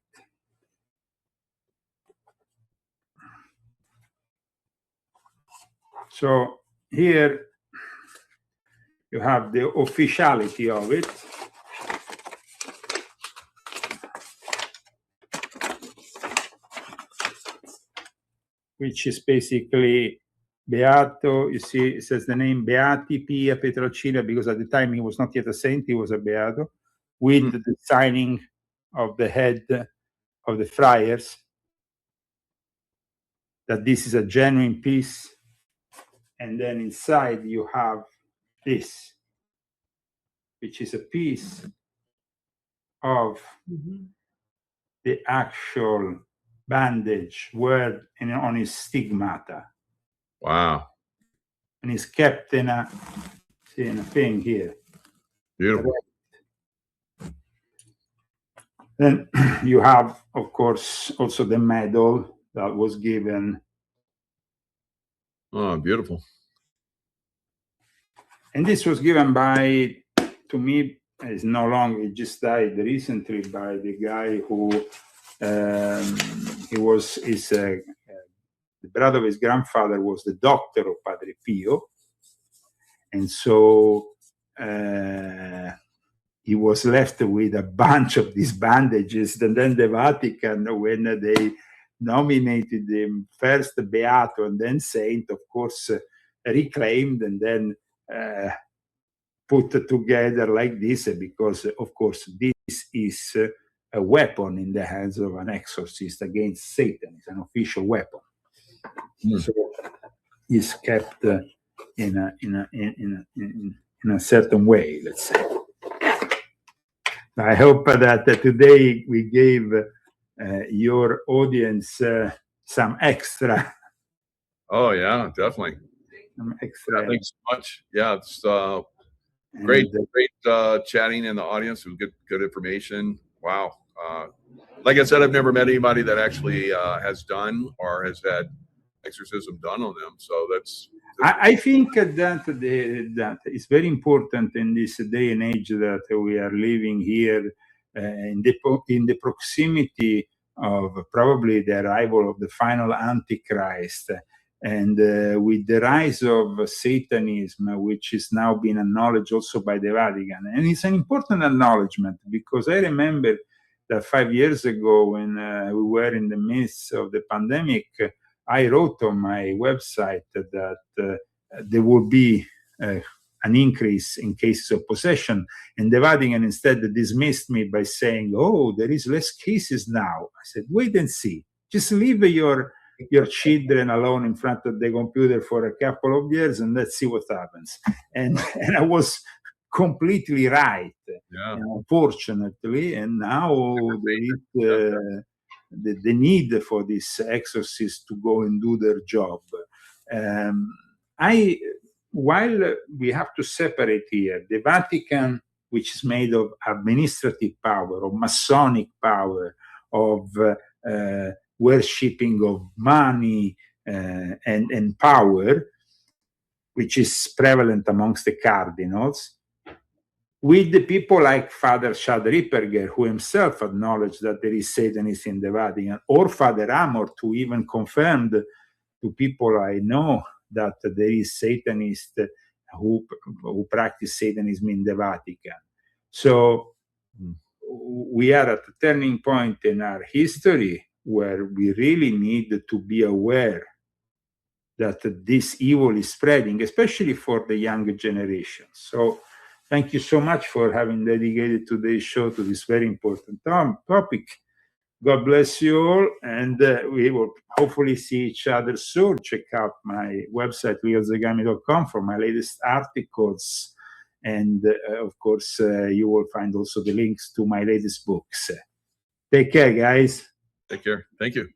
So here you have the officiality of it. Which is basically Beato. You see, it says the name Beati Pia Petrocina, because at the time he was not yet a saint, he was a Beato, with the signing of the head of the friars, that this is a genuine piece. And then inside you have this, which is a piece of the actual bandage word on his stigmata. Wow. And it's kept in a thing here. Beautiful. Then you have, of course, also the medal that was given. Oh, beautiful. And this was given by, to me, it's no longer, he just died recently, by the guy who he was the brother of his grandfather was the doctor of Padre Pio. And so he was left with a bunch of these bandages. And then the Vatican, when they nominated him first Beato and then Saint, of course, reclaimed and then put together like this, because, of course, this is a weapon in the hands of an exorcist against Satan. It's an official weapon. So it's kept in a certain way, let's say. I hope that today we gave your audience some extra. Oh yeah, definitely. Some extra. Yeah, thanks so much. Yeah, it's great chatting in the audience with good information. Wow. Like I said, I've never met anybody that actually has done or has had exorcism done on them. So that's I think that it's very important in this day and age that we are living here in the proximity of probably the arrival of the final Antichrist, and with the rise of Satanism, which is now being acknowledged also by the Vatican. And it's an important acknowledgement, because I remember that 5 years ago, when we were in the midst of the pandemic, I wrote on my website that there will be an increase in cases of possession, and the Vatican instead dismissed me by saying, "Oh, there is less cases now." I said, "Wait and see. Just leave your children alone in front of the computer for a couple of years, and let's see what happens." And I was completely right, unfortunately. And now there is the need for these exorcists to go and do their job. While we have to separate here, the Vatican, which is made of administrative power, of Masonic power, of worshipping of money and power, which is prevalent amongst the cardinals, with the people like Father Chad Ripperger, who himself acknowledged that there is Satanism in the Vatican, or Father Amort, who even confirmed to people I know that there is Satanists who practice Satanism in the Vatican. So we are at a turning point in our history where we really need to be aware that this evil is spreading, especially for the younger generation. So thank you so much for having dedicated today's show to this very important topic. God bless you all, and we will hopefully see each other soon. Check out my website, leozagami.com, for my latest articles. And of course, you will find also the links to my latest books. Take care, guys. Take care. Thank you.